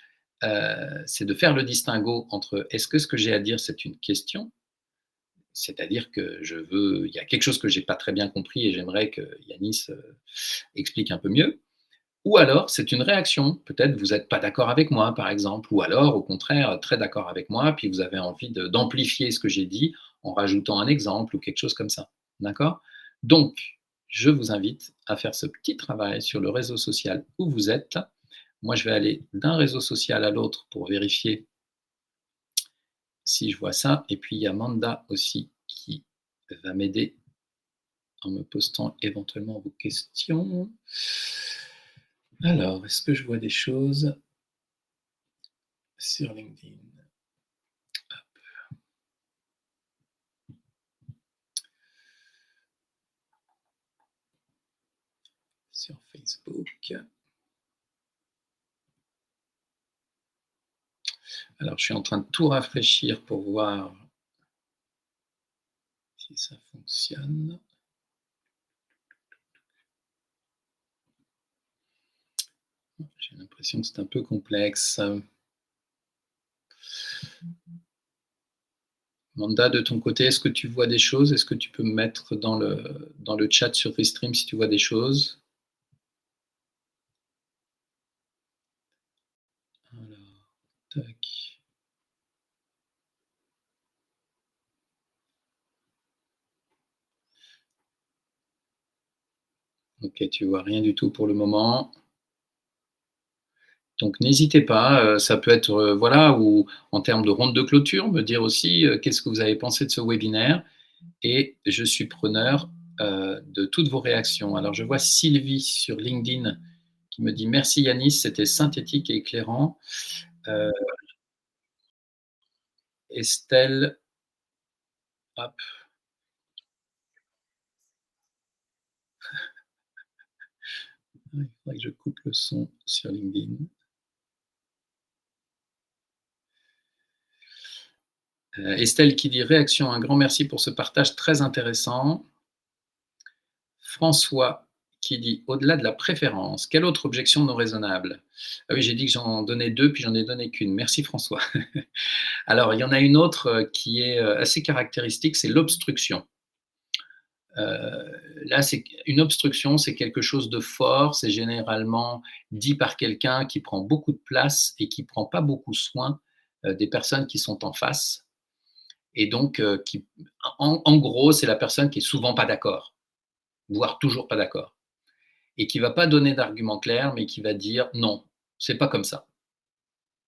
c'est de faire le distinguo entre est-ce que ce que j'ai à dire c'est une question, c'est-à-dire que il y a quelque chose que j'ai pas très bien compris et j'aimerais que Yanis explique un peu mieux, ou alors, c'est une réaction. Peut-être vous n'êtes pas d'accord avec moi, par exemple, ou alors, au contraire, très d'accord avec moi, puis vous avez envie d'amplifier ce que j'ai dit en rajoutant un exemple ou quelque chose comme ça. D'accord? Donc, je vous invite à faire ce petit travail sur le réseau social où vous êtes. Moi, je vais aller d'un réseau social à l'autre pour vérifier si je vois ça. Et puis, il y a Manda aussi qui va m'aider en me postant éventuellement vos questions. Alors, est-ce que je vois des choses sur LinkedIn? Sur Facebook. Alors, je suis en train de tout rafraîchir pour voir si ça fonctionne. J'ai l'impression que c'est un peu complexe. Manda, de ton côté, est-ce que tu vois des choses? Est-ce que tu peux me mettre dans le chat sur Restream si tu vois des choses? Alors, tac. OK, tu vois rien du tout pour le moment. Donc n'hésitez pas, ça peut être, voilà, ou en termes de ronde de clôture, me dire aussi, qu'est-ce que vous avez pensé de ce webinaire? Et je suis preneur, de toutes vos réactions. Alors je vois Sylvie sur LinkedIn qui me dit: «Merci Yanis, c'était synthétique et éclairant». Heu, Estelle, hop, il faudrait que je coupe le son sur LinkedIn. Estelle qui dit: «Réaction, un grand merci pour ce partage très intéressant». François qui dit: «Au-delà de la préférence, quelle autre objection non raisonnable?» Ah oui, j'ai dit que j'en donnais 2, puis j'en ai donné qu'1. Merci François. Alors il y en a une autre, qui est, assez caractéristique, c'est l'obstruction. Là, c'est une obstruction, c'est quelque chose de fort, c'est généralement dit par quelqu'un qui prend beaucoup de place et qui prend pas beaucoup soin, des personnes qui sont en face et donc qui en gros, c'est la personne qui est souvent pas d'accord, voire toujours pas d'accord. Et qui va pas donner d'argument clair, mais qui va dire: «Non, c'est pas comme ça.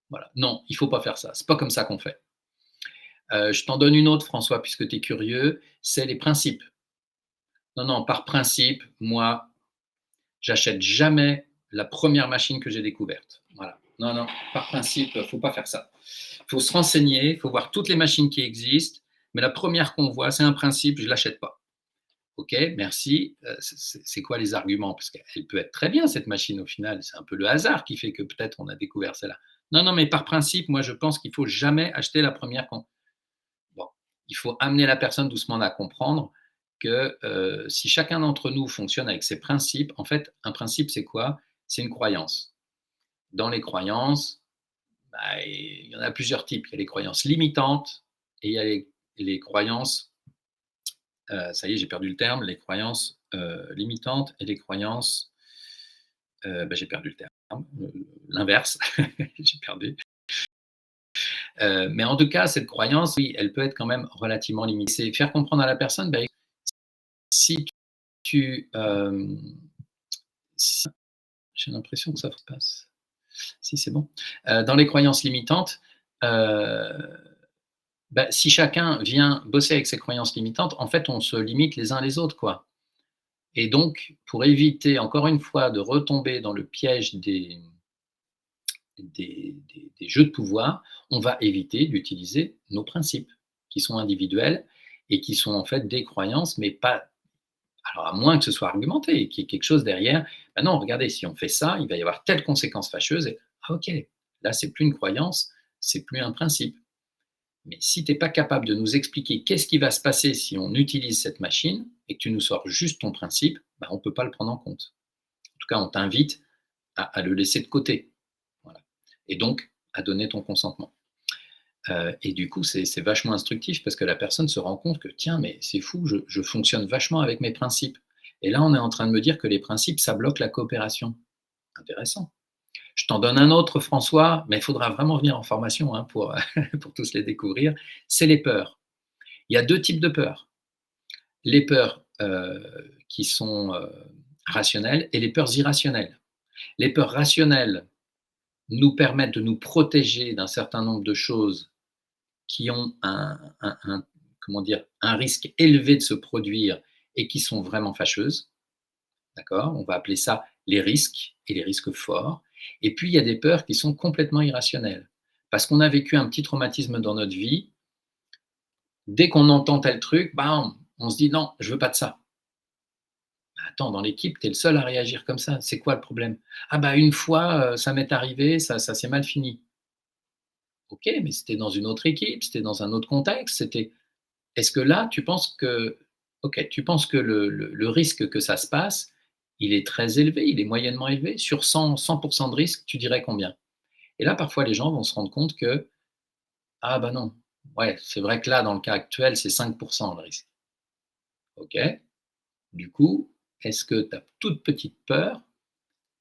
Voilà, non, il faut pas faire ça. C'est pas comme ça qu'on fait». Je t'en donne une autre François, puisque tu es curieux, c'est les principes. Non, non, par principe, moi, j'achète jamais la première machine que j'ai découverte. Voilà. Non, non, par principe, faut pas faire ça. Il faut se renseigner, il faut voir toutes les machines qui existent, mais la première qu'on voit, c'est un principe, je l'achète pas. OK, merci. C'est quoi les arguments? Parce qu'elle peut être très bien cette machine au final, c'est un peu le hasard qui fait que peut-être on a découvert celle-là. Non, non, mais par principe, moi je pense qu'il faut jamais acheter la première qu'on bon, il faut amener la personne doucement à comprendre que, si chacun d'entre nous fonctionne avec ses principes, en fait, un principe, c'est quoi? C'est une croyance. Dans les croyances, bah, il y en a plusieurs types. Il y a les croyances limitantes et il y a les croyances, ça y est, j'ai perdu le terme, les croyances, limitantes et les croyances, bah, j'ai perdu le terme, l'inverse, j'ai perdu. Mais en tout cas, cette croyance, oui, elle peut être quand même relativement limitée. C'est faire comprendre à la personne, bah, si tu, si j'ai l'impression que ça se passe. Si, c'est bon. Dans les croyances limitantes, heu, bah, si chacun vient bosser avec ses croyances limitantes, en fait, on se limite les uns les autres, quoi. Et donc, pour éviter, encore une fois, de retomber dans le piège des jeux de pouvoir, on va éviter d'utiliser nos principes, qui sont individuels et qui sont en fait des croyances, mais pas. Alors, à moins que ce soit argumenté, qu'il y ait quelque chose derrière. Ben non, regardez, si on fait ça, il va y avoir telle conséquence fâcheuse. Et, ah, ok, là, c'est plus une croyance, c'est plus un principe. Mais si tu n'es pas capable de nous expliquer qu'est-ce qui va se passer si on utilise cette machine et que tu nous sors juste ton principe, ben, on ne peut pas le prendre en compte. En tout cas, on t'invite à le laisser de côté. Voilà. Et donc, à donner ton consentement. Et du coup, c'est vachement instructif parce que la personne se rend compte que, tiens, mais c'est fou, je fonctionne vachement avec mes principes. Et là, on est en train de me dire que les principes, ça bloque la coopération. Intéressant. Je t'en donne un autre, François, mais il faudra vraiment venir en formation hein, pour tous les découvrir. C'est les peurs. Il y a deux types de peurs. Les peurs qui sont rationnelles et les peurs irrationnelles. Les peurs rationnelles nous permettent de nous protéger d'un certain nombre de choses qui ont comment dire, un risque élevé de se produire et qui sont vraiment fâcheuses. D'accord? On va appeler ça les risques et les risques forts. Et puis, il y a des peurs qui sont complètement irrationnelles. Parce qu'on a vécu un petit traumatisme dans notre vie. Dès qu'on entend tel truc, bam, on se dit non, je veux pas de ça. Attends, dans l'équipe, tu es le seul à réagir comme ça. C'est quoi le problème? Ah bah une fois, ça m'est arrivé, ça s'est mal fini. Ok, mais c'était dans une autre équipe, c'était dans un autre contexte, c'était. Est-ce que là, tu penses que OK, tu penses que le risque que ça se passe, il est très élevé, il est moyennement élevé? Sur 100 de risque, tu dirais combien? Et là, parfois, les gens vont se rendre compte que: «Ah bah non, Ouais, c'est vrai que là, dans le cas actuel, c'est 5 le risque. OK. Du coup, est-ce que ta toute petite peur,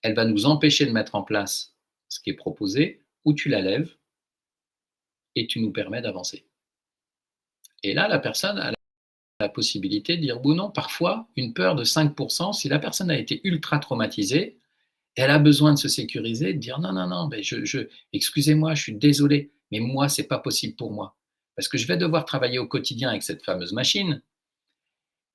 elle va nous empêcher de mettre en place ce qui est proposé ou tu la lèves et tu nous permets d'avancer? Et là, la personne a la possibilité de dire: «Oui ou non». Parfois, une peur de 5 si la personne a été ultra traumatisée, elle a besoin de se sécuriser, de dire: «Non, non, non, mais excusez-moi, je suis désolé, mais moi, c'est pas possible pour moi. Parce que je vais devoir travailler au quotidien avec cette fameuse machine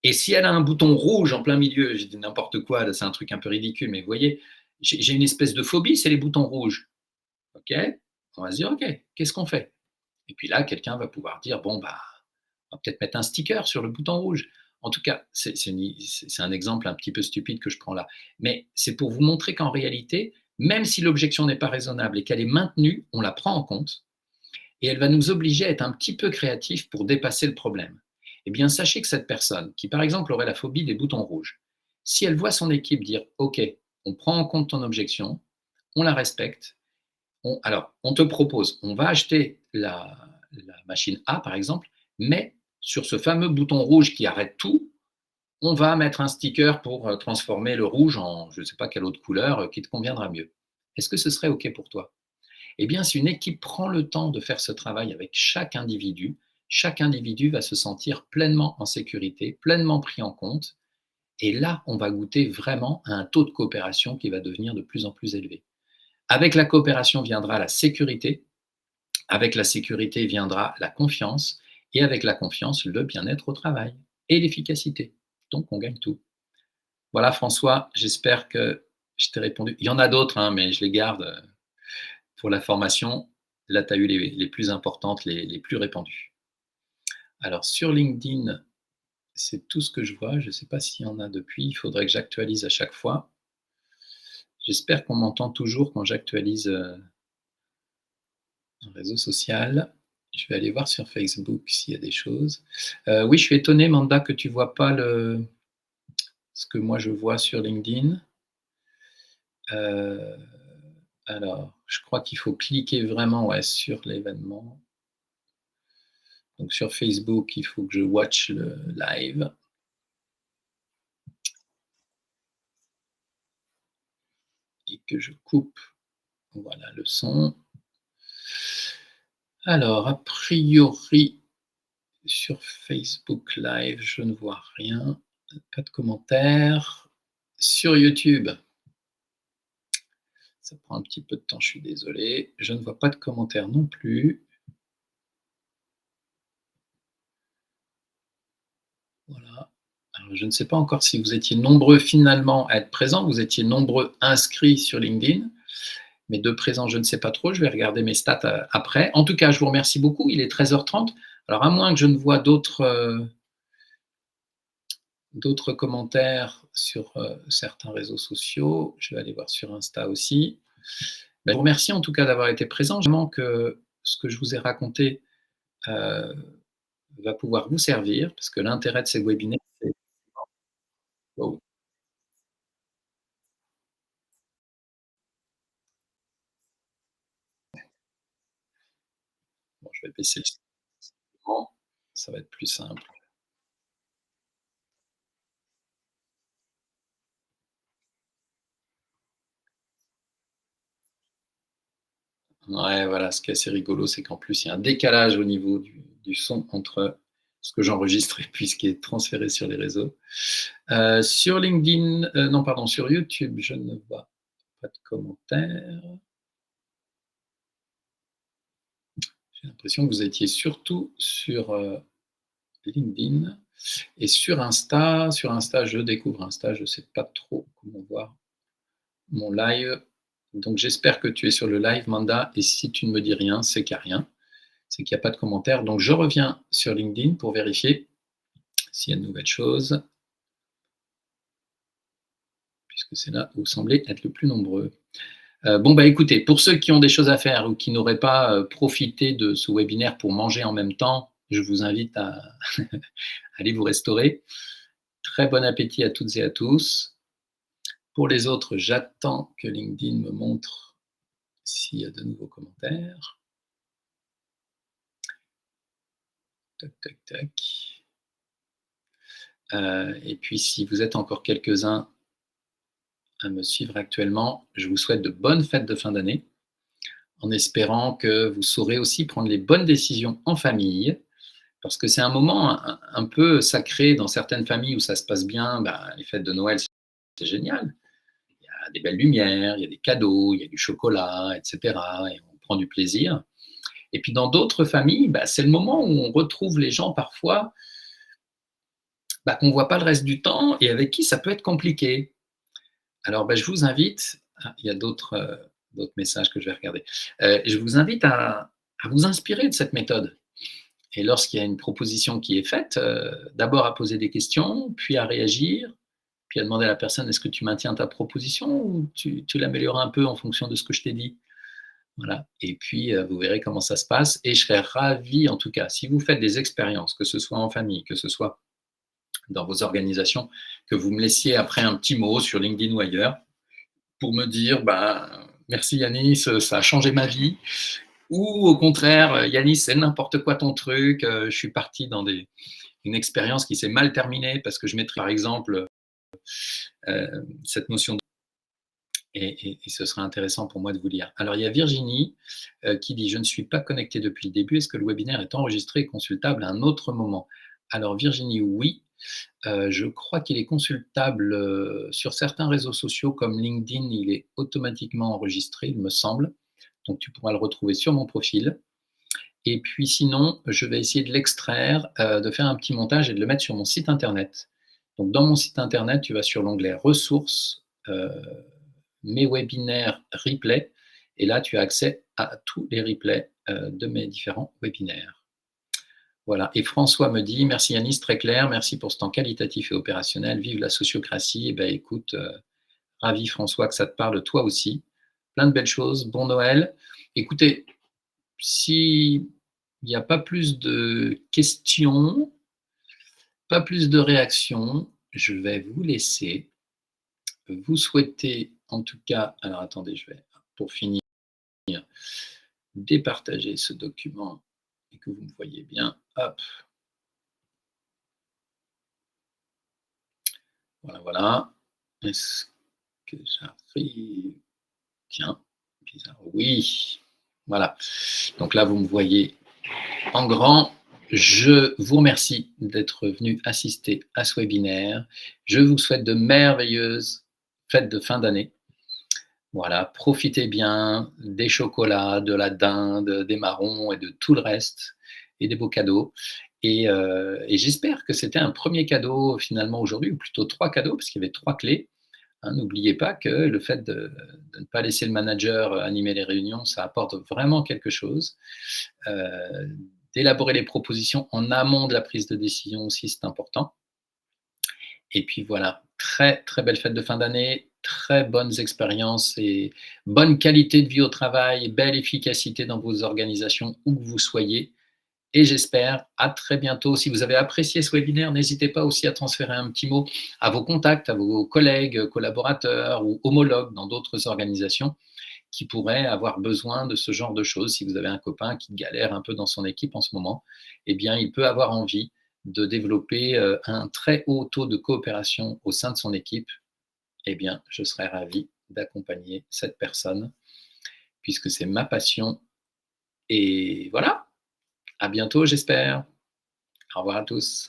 et si elle a un bouton rouge en plein milieu», je dis n'importe quoi, là, c'est un truc un peu ridicule, mais vous voyez, j'ai une espèce de phobie, c'est les boutons rouges. OK? On va se dire: «OK, qu'est-ce qu'on fait?» Et puis là, quelqu'un va pouvoir dire: «Bon, bah, on va peut-être mettre un sticker sur le bouton rouge». En tout cas, c'est un exemple un petit peu stupide que je prends là. Mais c'est pour vous montrer qu'en réalité, même si l'objection n'est pas raisonnable et qu'elle est maintenue, on la prend en compte et elle va nous obliger à être un petit peu créatifs pour dépasser le problème. Eh bien, sachez que cette personne qui, par exemple, aurait la phobie des boutons rouges, si elle voit son équipe dire: «OK, on prend en compte ton objection, on la respecte, on te propose, on va acheter la machine A, par exemple, mais sur ce fameux bouton rouge qui arrête tout, on va mettre un sticker pour transformer le rouge en je ne sais pas quelle autre couleur qui te conviendra mieux. Est-ce que ce serait OK pour toi? Eh bien, si une équipe prend le temps de faire ce travail avec chaque individu va se sentir pleinement en sécurité, pleinement pris en compte. Et là, on va goûter vraiment à un taux de coopération qui va devenir de plus en plus élevé. Avec la coopération viendra la sécurité, avec la sécurité viendra la confiance, et avec la confiance, le bien-être au travail et l'efficacité. Donc, on gagne tout. Voilà, François, j'espère que je t'ai répondu. Il y en a d'autres, hein, mais je les garde pour la formation. Là, tu as eu les plus importantes, les plus répandues. Alors, sur LinkedIn, c'est tout ce que je vois. Je ne sais pas s'il y en a depuis. Il faudrait que j'actualise à chaque fois. J'espère qu'on m'entend toujours quand j'actualise un réseau social. Je vais aller voir sur Facebook s'il y a des choses. Oui, je suis étonné, Manda, que tu ne vois pas ce que moi je vois sur LinkedIn. Euh, alors, je crois qu'il faut cliquer vraiment ouais, sur l'événement. Donc sur Facebook, il faut que je watch le live et que je coupe voilà, le son. Alors, a priori, sur Facebook Live, je ne vois rien. Pas de commentaires. Sur YouTube, ça prend un petit peu de temps, je suis désolé. Je ne vois pas de commentaires non plus. Voilà. Alors, je ne sais pas encore si vous étiez nombreux finalement à être présents. Vous étiez nombreux inscrits sur LinkedIn. Mais de présent, je ne sais pas trop. Je vais regarder mes stats après. En tout cas, je vous remercie beaucoup. Il est 13h30. Alors, à moins que je ne vois d'autres commentaires sur certains réseaux sociaux, je vais aller voir sur Insta aussi. Ben, je vous remercie en tout cas d'avoir été présent. Vraiment que ce que je vous ai raconté euh, va pouvoir vous servir, parce que l'intérêt de ces webinaires, c'est... Oh, bon, je vais baisser le son, ça va être plus simple. Ouais, voilà, ce qui est assez rigolo, c'est qu'en plus, il y a un décalage au niveau du son entre ce que j'enregistre et puis ce qui est transféré sur les réseaux. Sur LinkedIn, non, pardon, sur YouTube, je ne vois pas de commentaires. J'ai l'impression que vous étiez surtout sur LinkedIn et sur Insta. Sur Insta, je découvre Insta, je ne sais pas trop comment voir mon live. Donc j'espère que tu es sur le live, Manda, et si tu ne me dis rien, c'est qu'il n'y a rien, c'est qu'il n'y a pas de commentaire. Donc je reviens sur LinkedIn pour vérifier s'il y a de nouvelles choses, puisque c'est là où vous semblez être le plus nombreux. Bon, bah écoutez, pour ceux qui ont des choses à faire ou qui n'auraient pas profité de ce webinaire pour manger en même temps, je vous invite à aller vous restaurer. Très bon appétit à toutes et à tous. Pour les autres, j'attends que LinkedIn me montre s'il y a de nouveaux commentaires. Tac, tac, tac. Et puis si vous êtes encore quelques-uns à me suivre actuellement, je vous souhaite de bonnes fêtes de fin d'année, en espérant que vous saurez aussi prendre les bonnes décisions en famille, parce que c'est un moment un peu sacré dans certaines familles où ça se passe bien. Ben, les fêtes de Noël, c'est génial. Il y a des belles lumières, il y a des cadeaux, il y a du chocolat, etc. Et on prend du plaisir. Et puis dans d'autres familles, bah, c'est le moment où on retrouve les gens parfois bah, qu'on ne voit pas le reste du temps et avec qui ça peut être compliqué. Alors bah, je vous invite, ah, il y a d'autres messages que je vais regarder, je vous invite à vous inspirer de cette méthode. Et lorsqu'il y a une proposition qui est faite, d'abord à poser des questions, puis à réagir, puis à demander à la personne: «Est-ce que tu maintiens ta proposition ou tu l'améliores un peu en fonction de ce que je t'ai dit?» Voilà, et puis, vous verrez comment ça se passe et je serais ravi, en tout cas, si vous faites des expériences, que ce soit en famille, que ce soit dans vos organisations, que vous me laissiez après un petit mot sur LinkedIn ou ailleurs pour me dire: «Ben, merci Yanis, ça a changé ma vie», ou au contraire: «Yanis, c'est n'importe quoi ton truc, je suis parti dans une expérience qui s'est mal terminée parce que je mettrais par exemple, cette notion de et ce serait intéressant pour moi de vous lire. Alors il y a Virginie, qui dit: «Je ne suis pas connectée depuis le début. Est-ce que le webinaire est enregistré et consultable à un autre moment?» Alors Virginie, oui, je crois qu'il est consultable, sur certains réseaux sociaux comme LinkedIn, il est automatiquement enregistré, il me semble. Donc tu pourras le retrouver sur mon profil. Et puis sinon, je vais essayer de l'extraire, de faire un petit montage et de le mettre sur mon site internet. Donc dans mon site internet, tu vas sur l'onglet ressources, mes webinaires replay, et là tu as accès à tous les replays, de mes différents webinaires. Voilà, et François me dit: «Merci Yanis, très clair, merci pour ce temps qualitatif et opérationnel, vive la sociocratie». Eh ben écoute, ravi François que ça te parle toi aussi. Plein de belles choses, bon Noël. Écoutez, s'il n'y a pas plus de questions, pas plus de réactions, je vais vous laisser. Vous souhaiter en tout cas, alors attendez, je vais pour finir départager ce document et que vous me voyez bien. Hop, voilà, voilà. Est-ce que j'arrive? Tiens, bizarre. Oui, voilà. Donc là, vous me voyez en grand. Je vous remercie d'être venu assister à ce webinaire. Je vous souhaite de merveilleuses fêtes de fin d'année. Voilà, profitez bien des chocolats, de la dinde, des marrons et de tout le reste et des beaux cadeaux, et j'espère que c'était un premier cadeau finalement aujourd'hui, ou plutôt 3 cadeaux parce qu'il y avait 3 clés, hein. N'oubliez pas que le fait de ne pas laisser le manager, animer les réunions, ça apporte vraiment quelque chose. D'élaborer les propositions en amont de la prise de décision aussi, c'est important. Et puis voilà, très, très belle fête de fin d'année, très bonnes expériences et bonne qualité de vie au travail, belle efficacité dans vos organisations où que vous soyez. Et j'espère à très bientôt. Si vous avez apprécié ce webinaire, n'hésitez pas aussi à transférer un petit mot à vos contacts, à vos collègues, collaborateurs ou homologues dans d'autres organisations qui pourraient avoir besoin de ce genre de choses. Si vous avez un copain qui galère un peu dans son équipe en ce moment, eh bien, il peut avoir envie de développer un très haut taux de coopération au sein de son équipe. Eh bien, je serais ravi d'accompagner cette personne puisque c'est ma passion. Et voilà, à bientôt, j'espère. Au revoir à tous.